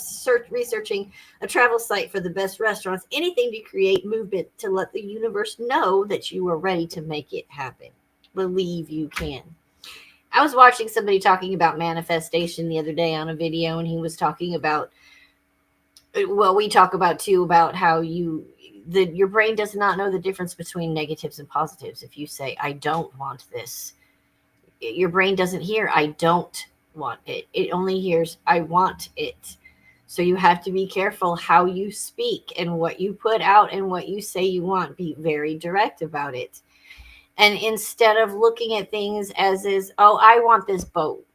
researching a travel site for the best restaurants. Anything to create movement to let the universe know that you are ready to make it happen. Believe you can. I was watching somebody talking about manifestation the other day on a video, and he was talking about, well, we talk about too, about how your brain does not know the difference between negatives and positives. If you say, I don't want this, your brain doesn't hear, I don't want it. It only hears, I want it. So you have to be careful how you speak and what you put out and what you say you want. Be very direct about it. And instead of looking at things as is, oh, I want this boat,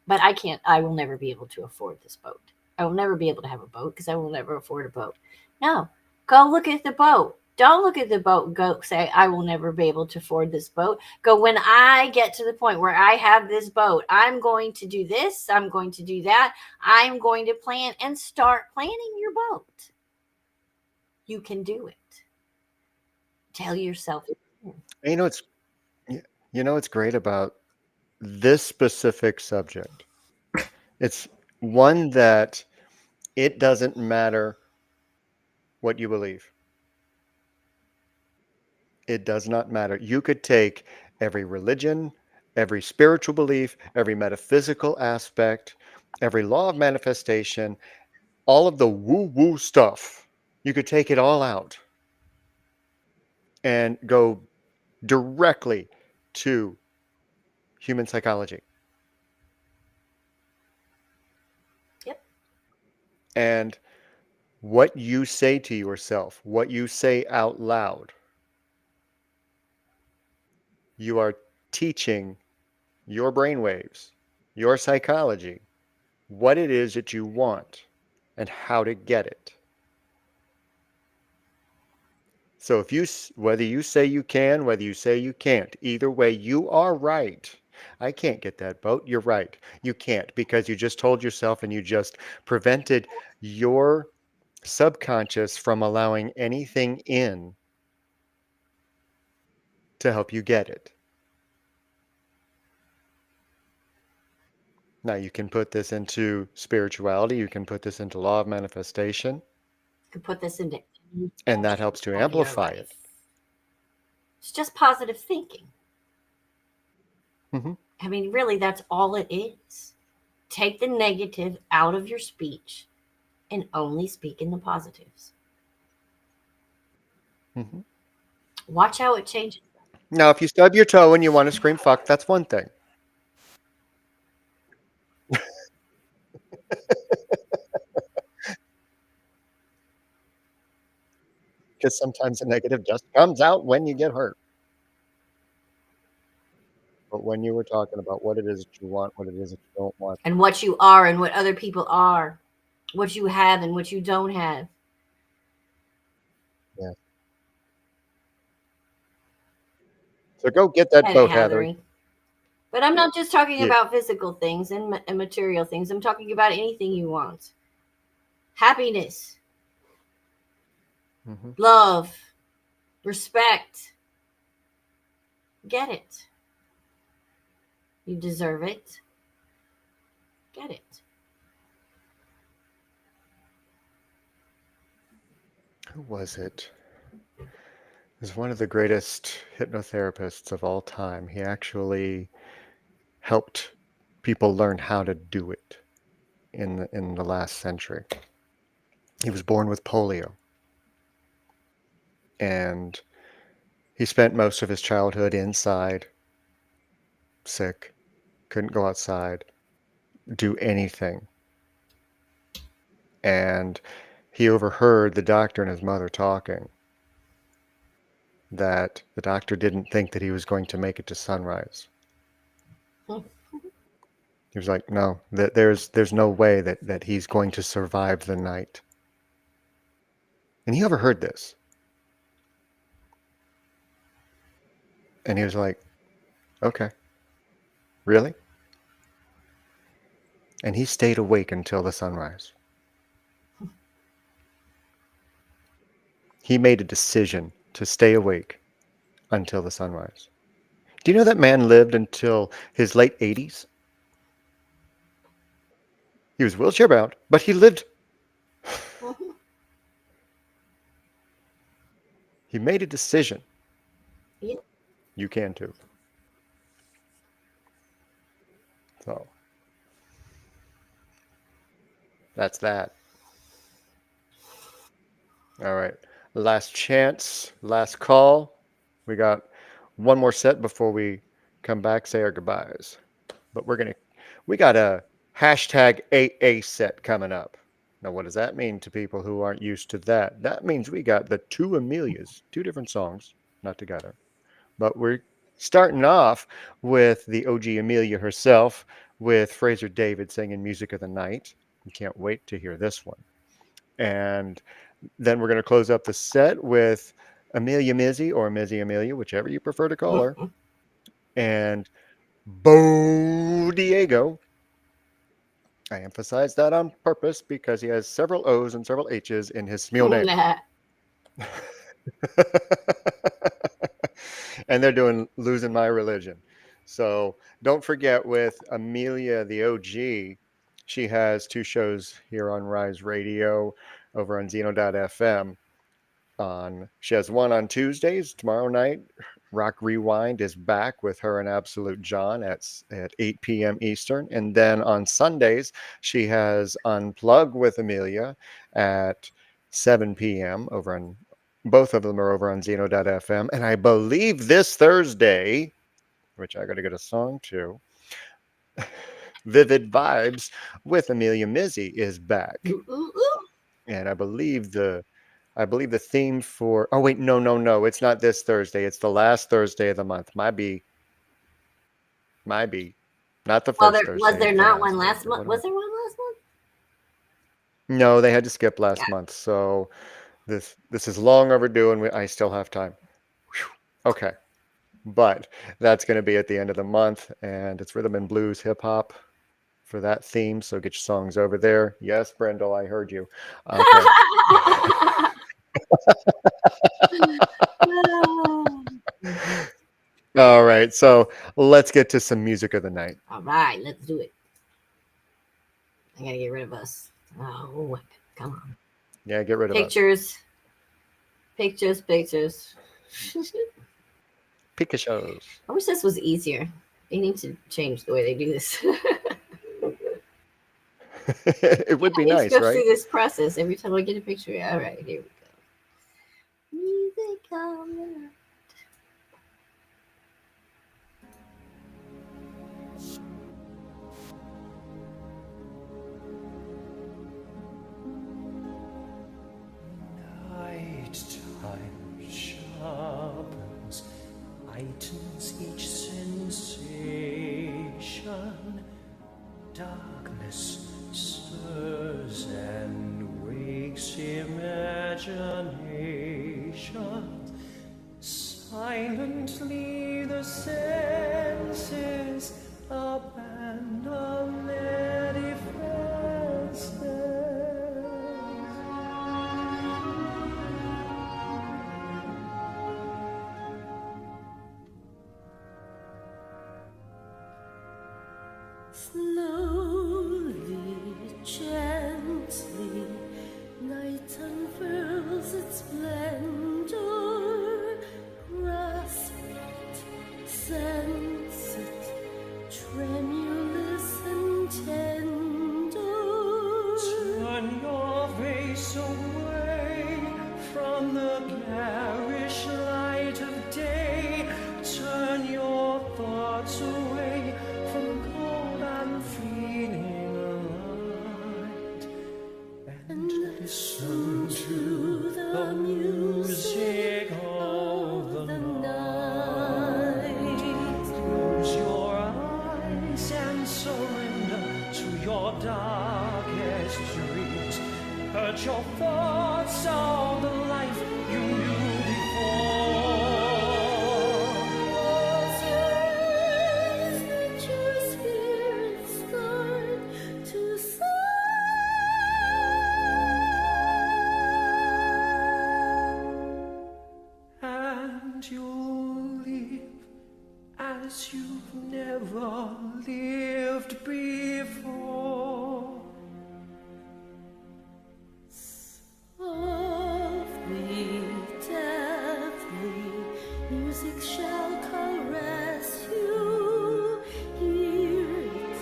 but I will never be able to afford this boat. I will never be able to have a boat because I will never afford a boat. No, go look at the boat. Don't look at the boat and go say, I will never be able to afford this boat. Go, when I get to the point where I have this boat, I'm going to do this. I'm going to do that. I'm going to plan and start planning your boat. You can do it. Tell yourself. You know, it's great about this specific subject. It's one that it doesn't matter what you believe. It does not matter. You could take every religion, every spiritual belief, every metaphysical aspect, every law of manifestation, all of the woo-woo stuff. You could take it all out and go directly to human psychology. Yep. And what you say to yourself, what you say out loud, you are teaching your brainwaves, your psychology, what it is that you want and how to get it. So whether you say you can, whether you say you can't, either way, you are right. I can't get that boat. You're right. You can't, because you just told yourself and you just prevented your subconscious from allowing anything in to help you get it. Now, you can put this into spirituality, you can put this into law of manifestation, You can put this into and that helps to of your amplify it. life. It's just positive thinking. Mhm. I mean, really, that's all it is. Take the negative out of your speech and only speak in the positives. Mhm. Watch how it changes. Now, if you stub your toe and you want to scream fuck, that's one thing. Because sometimes the negative just comes out when you get hurt. But when you were talking about what it is that you want, what it is that you don't want, And what you are and what other people are, what you have and what you don't have. yeah. So go get that And boat, Heather. Heathery. But I'm not just talking Yeah. about physical things and material things. I'm talking about anything you want. Happiness, Mhm. love, respect. Get it. You deserve it. Get it. Who was it? He was one of the greatest hypnotherapists of all time. He actually helped people learn how to do it in the last century. He was born with polio, and he spent most of his childhood inside, sick, couldn't go outside, do anything. And he overheard the doctor and his mother talking, that the doctor didn't think that he was going to make it to sunrise. He was like, no, that there's no way that he's going to survive the night. And he overheard this. And he was like, okay, really? And he stayed awake until the sunrise. He made a decision to stay awake until the sunrise. Do you know that man lived until his late 80s? He was wheelchair bound, but he lived. He made a decision. Yeah. You can too. So that's that. All right. Last chance, last call. We got one more set before we come back, say our goodbyes. But we got a hashtag AA set coming up. Now, what does that mean to people who aren't used to that? That means we got the two Amelias, two different songs, not together. But we're starting off with the OG Amelia herself, with Fraser David singing Music of the Night. You can't wait to hear this one. And then we're going to close up the set with Amelia Mizzy or Mizzy Amelia, whichever you prefer to call her. And Bo Diego. I emphasize that on purpose because he has several O's and several H's in his middle name. Nah. And they're doing Losing My Religion. So don't forget, with Amelia the OG, she has two shows here on Rise Radio over on Zeno.fm. She has one on Tuesdays. Tomorrow night, Rock Rewind is back with her and Absolute John at 8 p.m. Eastern. And then on Sundays, she has Unplug with Amelia at 7 p.m. over on, both of them are over on Zeno.fm. And I believe this Thursday, which I got to get a song to, Vivid Vibes with Amelia Mizzy is back. And I believe the theme for, oh wait, no, it's not this Thursday. It's the last Thursday of the month. Might be not the first Thursday. Was there not one last month? Was there one last month? No, they had to skip last month. So this is long overdue, and I still have time. Whew. Okay, but that's going to be at the end of the month, and it's rhythm and blues, hip hop for that theme. So get your songs over there. Yes, Brindle, I heard you. Okay. All right, so let's get to some music of the night. All right, let's do it. I gotta get rid of us. Oh, come on. Yeah, get rid of us. Pictures. Pikachu. I wish this was easier. They need to change the way they do this. It would be nice, go right? through this process every time I get a picture. All right, here we go. Music on the night. Nighttime sharpens, lightens each sensation. Darkness stirs and wakes imagination. Silently the senses abandon their defenses. Slowly, gently, night unfurls its splendor. Grasp it, sense it, tremulous and tender. Turn your face away from the garish light of day. Turn your thoughts away from cold and feeling light, and listen to the music of the night. Close your eyes and surrender to your darkest dreams. Purge your thoughts of the life you as you've never lived before. Softly, deftly, music shall caress you. Hear it,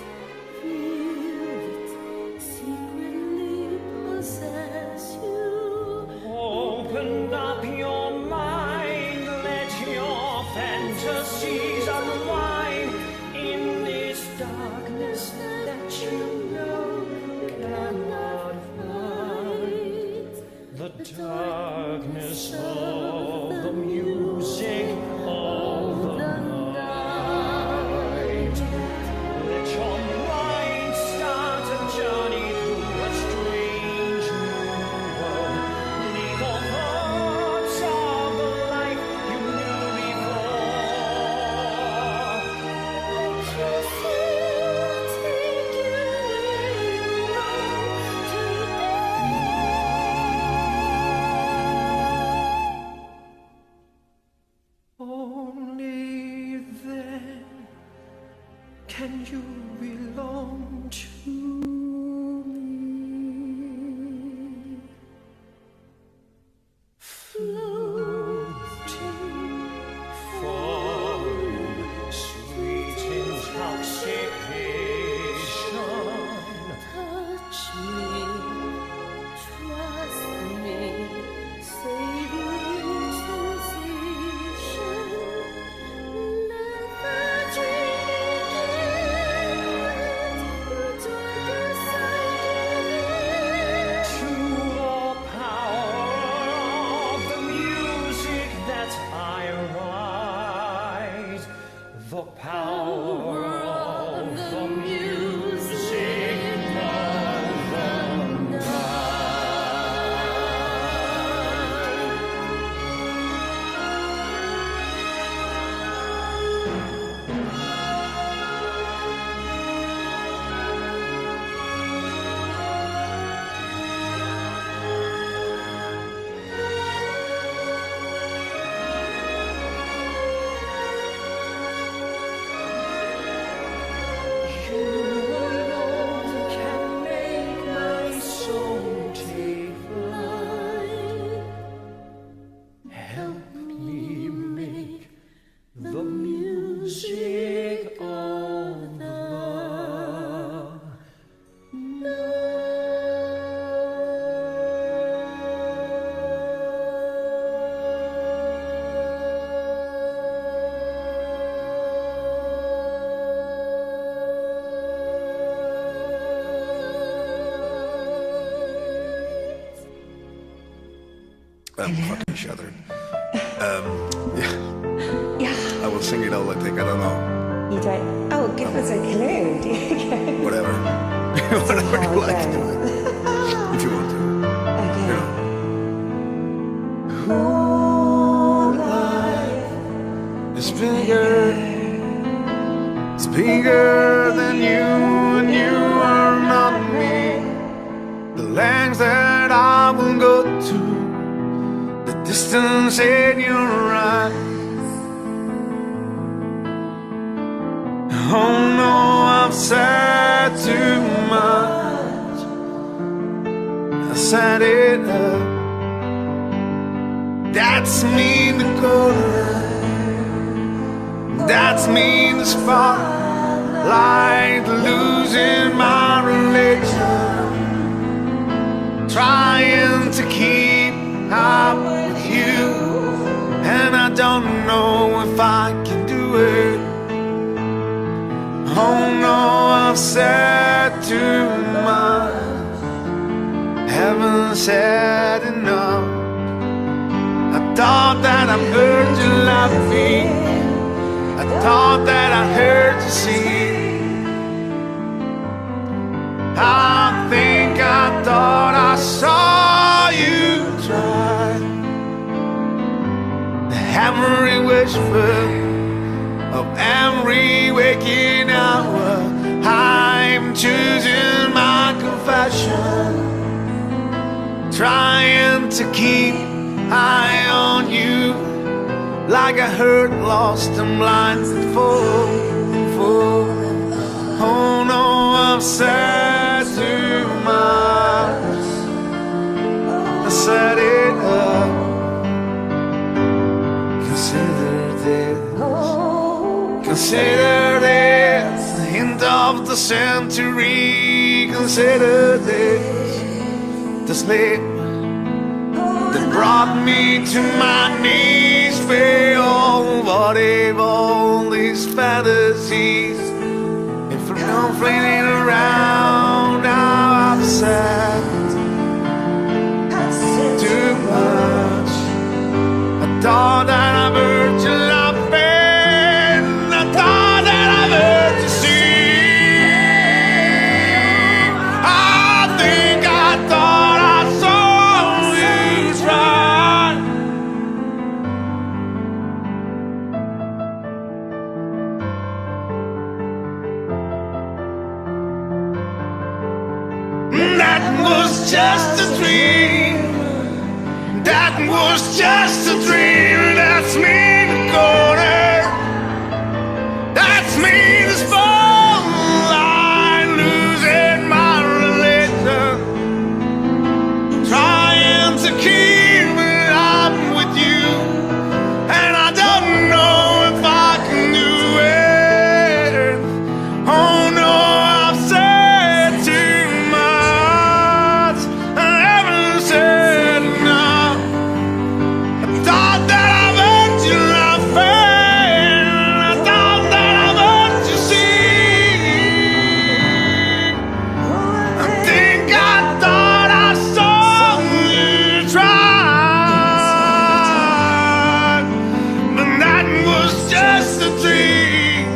feel it, secretly possess you. Open up your mind, let your fantasies unwind in this darkness that you know cannot fight. The darkness of the music of the night. Let your mind start a journey through a strange new world. Leave all thoughts of the life you knew before. Let your soul take you Only then can you belong to me. Floating, falling, sweet intoxication. touch me, trust me, saving sensation. Let the dream begin. Your darker side. To the power of the music that I write, the power of the music of the You alone can make my soul take flight. Help me make the music of the Fuck each other. Yeah. I will sing it all, I think. I don't know. You don't. Oh, give us a clue. Whatever. Whatever you like to do it. If you want to. Okay. You know. Whole life It's bigger. It's bigger than you, and you are not me. The lengths that I will go to, the distance in your eyes. Oh no, I've said too much. I said it up. That's me in the corner. That's me in the spotlight, losing my religion, trying to keep up with you, and I don't know if I can do it. Oh no, I've said too much, haven't said enough. I thought that I heard you laughing, I thought that I heard you sing. I think I thought I saw you try. Every whisper of every waking hour, I'm choosing my confession, trying to keep eye on you. like a hurt, lost and blinded fool. Oh no, I've said too much. I set it up. Consider this. Consider this. The hint of the century. Consider this. The slip that brought me to my knees. Fail. What if all these fantasies, if I'm not flailing around, now I've said too much. I thought that I've heard you laughing. I thought that I've heard you sing. I think I thought I saw you try. That was just a dream. That was just a dream. That's me in the corner. That's me in the spotlight, losing my religion, trying to keep it up with you, and I don't know if I can do it. Oh no, I've said too much. I haven't said enough. I thought that I've heard you laughing. I thought that I've heard you sing. I think I thought I saw you try, but that was just a dream.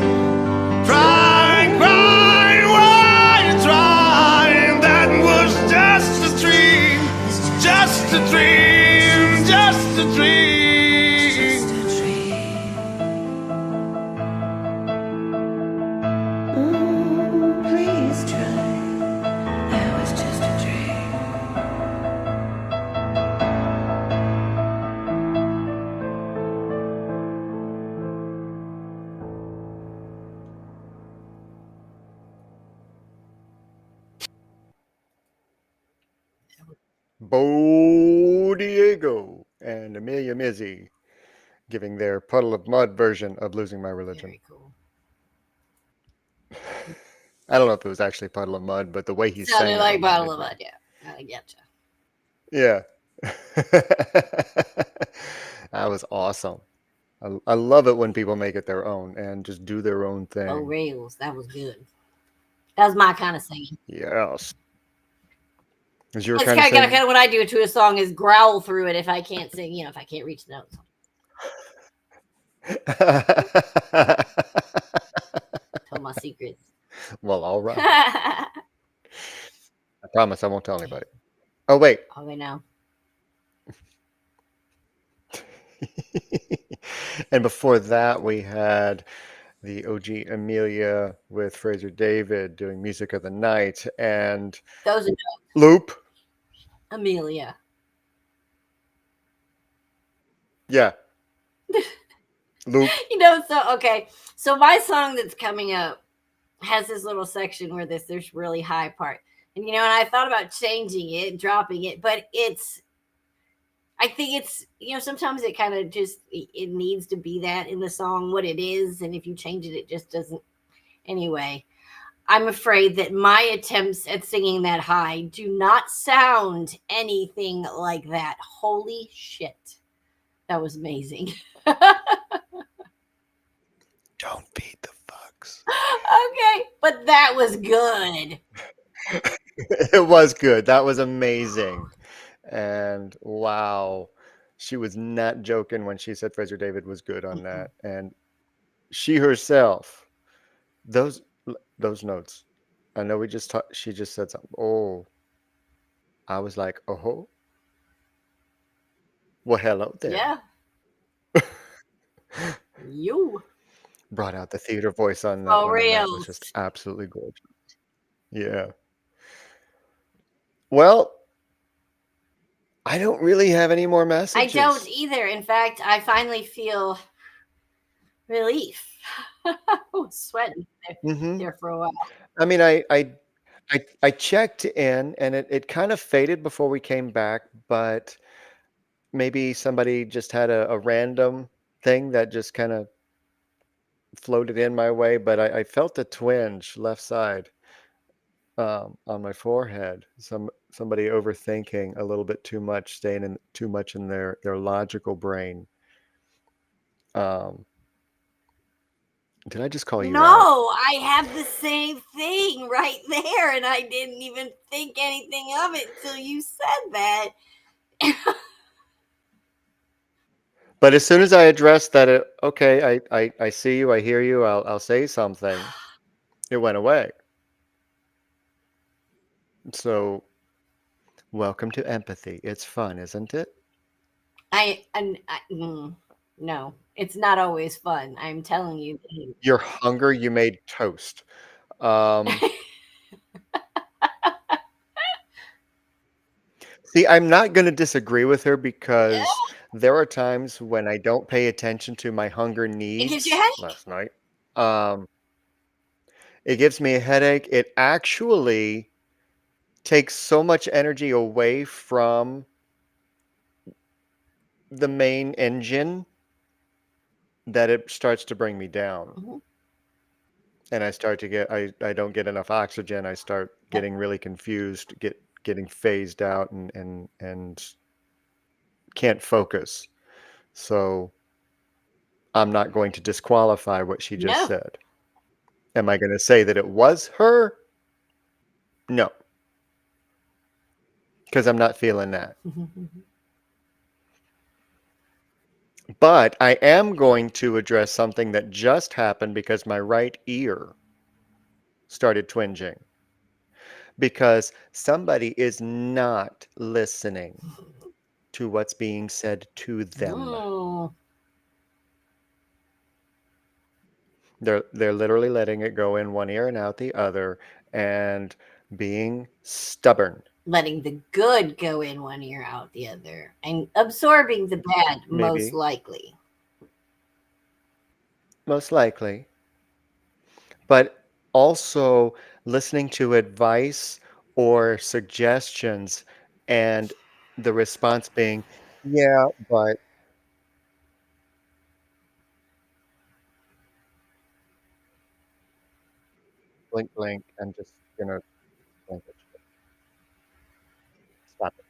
Try, cry, why you trying? That was just a dream, just a dream, just a dream. Please try. That was just a dream. Bo Diego and Amelia Mizzy giving their Puddle of Mud version of Losing My Religion. Very cool. I don't know if it was actually Puddle of Mud, but the way he sang Sounded it like reminded Bottle of me. Mud, yeah. I getcha. Yeah. That was awesome. I love it when people make it their own and just do their own thing. Oh, rails. That was good. That was my kind of singing. Yes. Is your That's kind of kind of thing? what I do to a song is growl through it if I can't sing, if I can't reach the notes. Tell my secrets. Well, all right. I promise I won't tell anybody. Oh, wait. Okay, now. And before that, we had the OG Amelia with Fraser David doing Music of the Night and Those are Loop. Amelia. Yeah. Loop. So my song that's coming up has this little section where there's really high part. And I thought about changing it, dropping it, but I think it's, sometimes it kind of just, it needs to be that in the song, what it is. And if you change it, it just doesn't. Anyway, I'm afraid that my attempts at singing that high do not sound anything like that. Holy shit. That was amazing. Don't beat the fucks. Okay, but that was good. It was good. That was amazing. And wow, she was not joking when she said Fraser David was good on that. And she herself, those notes. I know she just said something. Oh, I was like, oh, well, hello there. Yeah. You brought out the theater voice on that For one. And that reals. was just absolutely gorgeous. Yeah. Well, I don't really have any more I messages. don't either. In fact, I finally feel relief. I was sweating there for a while. I mean, I checked in, and it kind of faded before we came back, but maybe somebody just had a random thing that just kind of floated in my way, but I felt a twinge left side on my forehead. Somebody overthinking a little bit too much, staying in too much in their logical brain. Um, did I just call you out? No, I have the same thing right there, and I didn't even think anything of it till you said that. But as soon as I addressed that, okay, I see you, I hear you, I'll say something. It went away. So, welcome to empathy. It's fun, isn't it? No, it's not always fun. I'm telling you. Your hunger, you made toast. See, I'm not going to disagree with her because there are times when I don't pay attention to my hunger It gives you a needs. headache. Last night, um, it gives me a headache. It actually takes so much energy away from the main engine that it starts to bring me down. Mhm. And I start to get I don't get enough oxygen. I start getting really confused, getting phased out and can't focus. So I'm not going to disqualify what she just No. said. Am I going to say that it was her? No, because I'm not feeling that. But I am going to address something that just happened because my right ear started twinging. Because somebody is not listening to what's being said to them. Mm. They're literally letting it go in one ear and out the other and being stubborn. Letting the good go in one ear, out the other, and absorbing the bad, most Maybe, likely. most likely, but also listening to advice or suggestions and the response being, yeah, but blink, blink, and just, blink it. Stop it.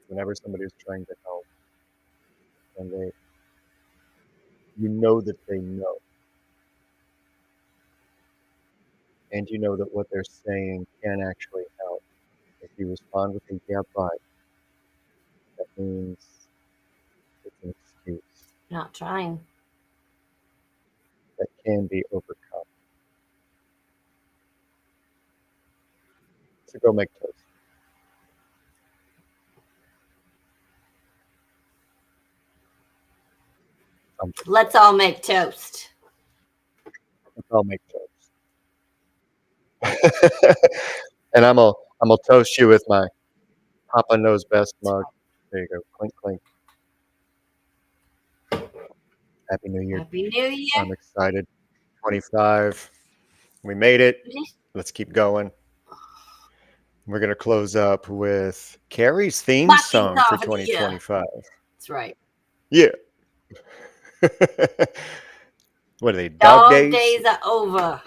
Whenever somebody's trying to help and you know that they know, and you know that what they're saying can actually help. If you respond with a yeah, but, that means it's an excuse Not trying. that can be overcome. So go make toast. Let's all make toast. I'll make toast. And I'm gonna toast you with my Papa Knows Best mug. There you go. Clink clink. Happy New Year. Happy New Year. I'm excited. 25. We made it. Let's keep going. We're gonna close up with Carrie's theme My theme song for song for the year. 2025. That's right. Yeah. What are they? Dog Dog days? days are over.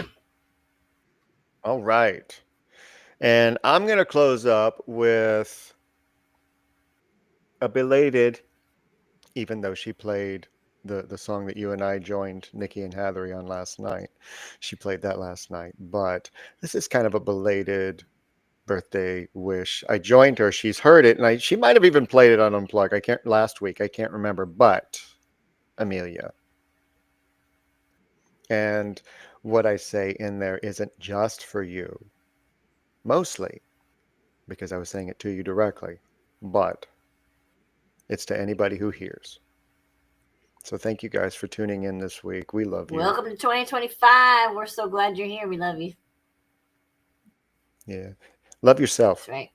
All right. And I'm gonna close up with a belated, even though she played the song that you and I joined Nikki and Hathery on last night. She played that last night, but this is kind of a belated birthday wish. I joined her. She's heard it, and she might have even played it on Unplug. I can't last week. I can't remember, but Amelia. And what I say in there isn't just for you, mostly because I was saying it to you directly, but it's to anybody who hears. So thank you guys for tuning in this week. We love you. Welcome to 2025. We're so glad you're here. We love you. Yeah. Love yourself. That's right.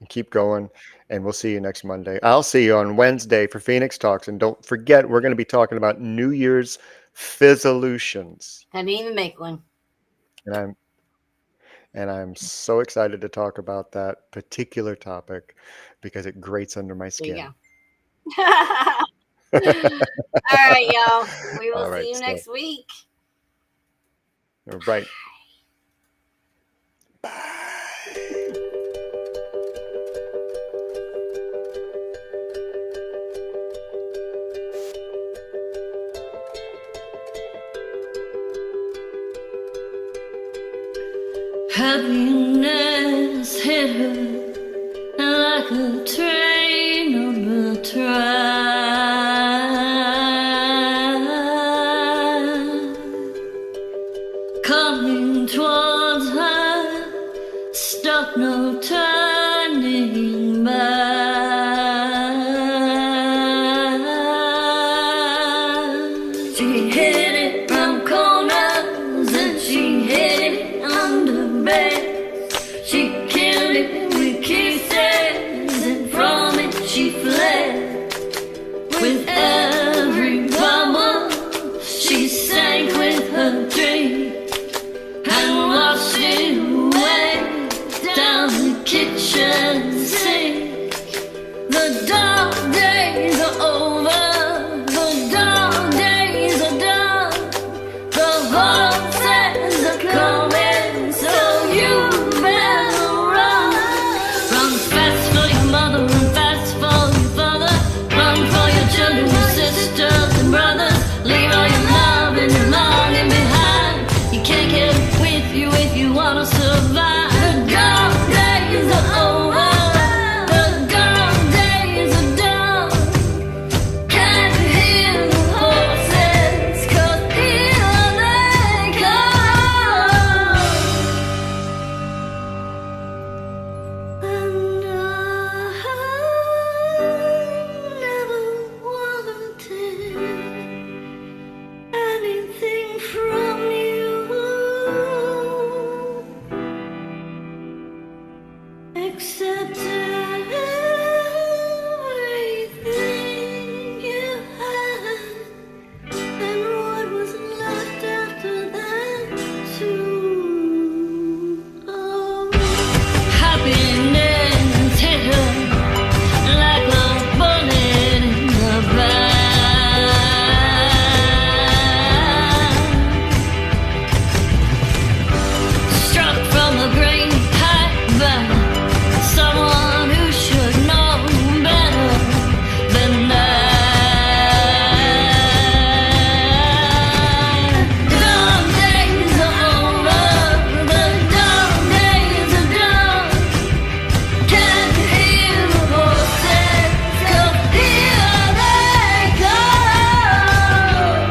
And keep going. And we'll see you next Monday. I'll see you on Wednesday for Phoenix Talks. And don't forget, we're going to be talking about New Year's Fizzolutions. I didn't even make one. And I'm so excited to talk about that particular topic because it grates under my There you skin. go. All right, y'all. We will All right, see you so- next week. All right. Happiness hit her like a train on the track, coming towards her, stop, no turning back. She hit it round corners and she hit it under beds. She killed it with kisses and from it she fled. With every bubble she sank with her drink and washed it away down the kitchen sink. The dark days are over, the dark days are done. The horses are coming, so you better run. Run fast for your mother, run fast for your father. Run for your children, your sisters and brothers. Leave all your love and your longing behind. You can't get it with you if you wanna survive. The dark days are over, the dark days are done. Can't you hear the horses, 'cause here they come. And I never wanted anything from you except everything you had and what was left after that too. Oh, happiness hit her like a bullet in the back, struck from a great height by someone who should know better than that. Dark days are over, the dark days are done. Can't you hear the horses, 'cause here they come.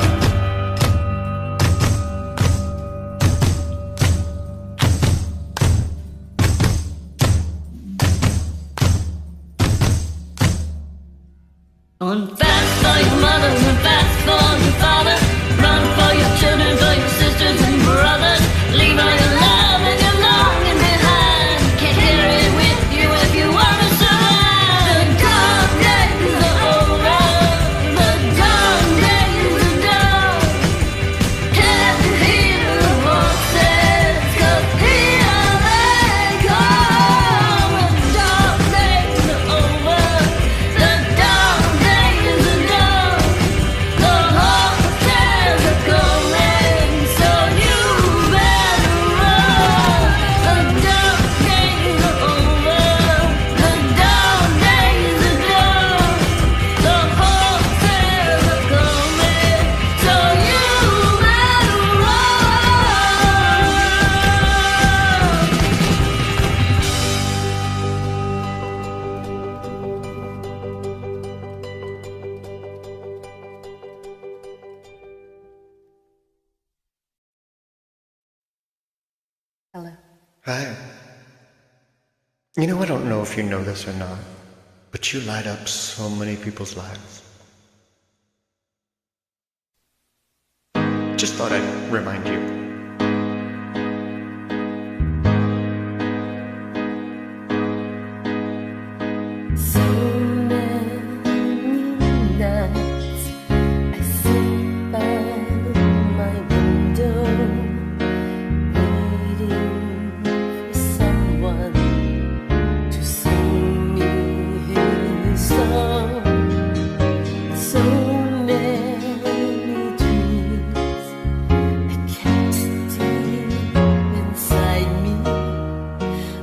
Run fast for your mother, run fast for your father. Run for your children, for your sisters and brothers. Leave all your love and your longing behind. Can't carry it with you if you wanna survive. The dark days are over, the dark days are done. Can't you hear the horses, 'cause here they come. The dark days are over, the dark days are done. The horses are coming, so you better run. The dark days are over, the dark days are done. The horses are coming, so you better run. Hi. You know, I don't know if you know this or not, but you light up so many people's lives. Just thought I'd remind you. So many nights I sit by my window, waiting for someone to sing me his song. So many dreams I kept deep inside me,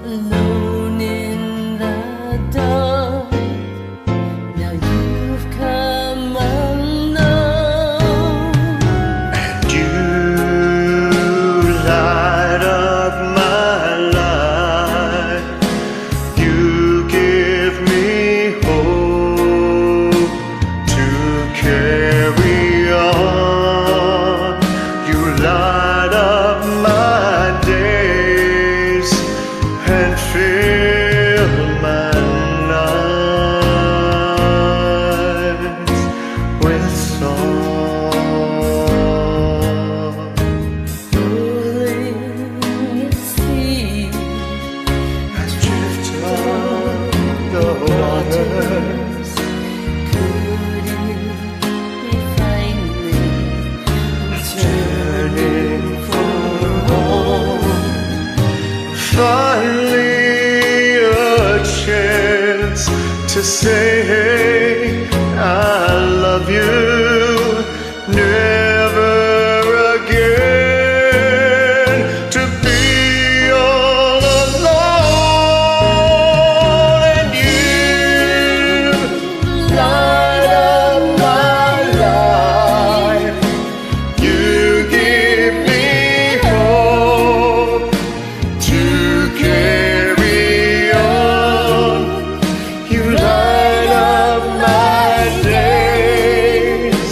alone in the dark. Now you've come along. And you light up my life. You give me hope to carry on. You light up my days and fill my nights with song. Rolling at sea, As drift on the waters, could it be finally turning for home. Finally a chance to say, hey, I love you. Never again to be all alone. And you light up my life. You give me hope to carry on. You light up my days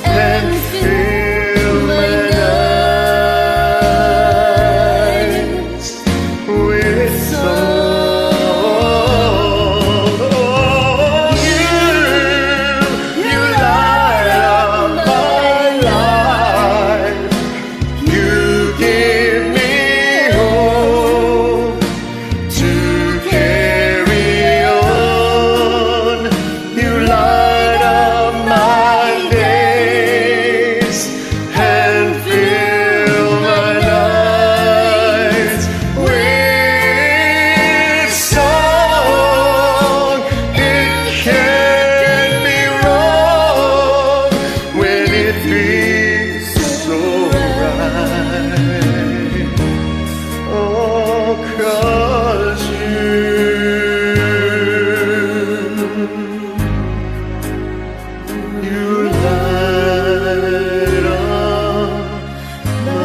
and fill my nights with song. Oh, you light up my life. You give me hope to carry on. You light up my days and fill my nights with song. It can't be wrong when it feels so right. Oh, 'cause you light up my life.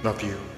Love you.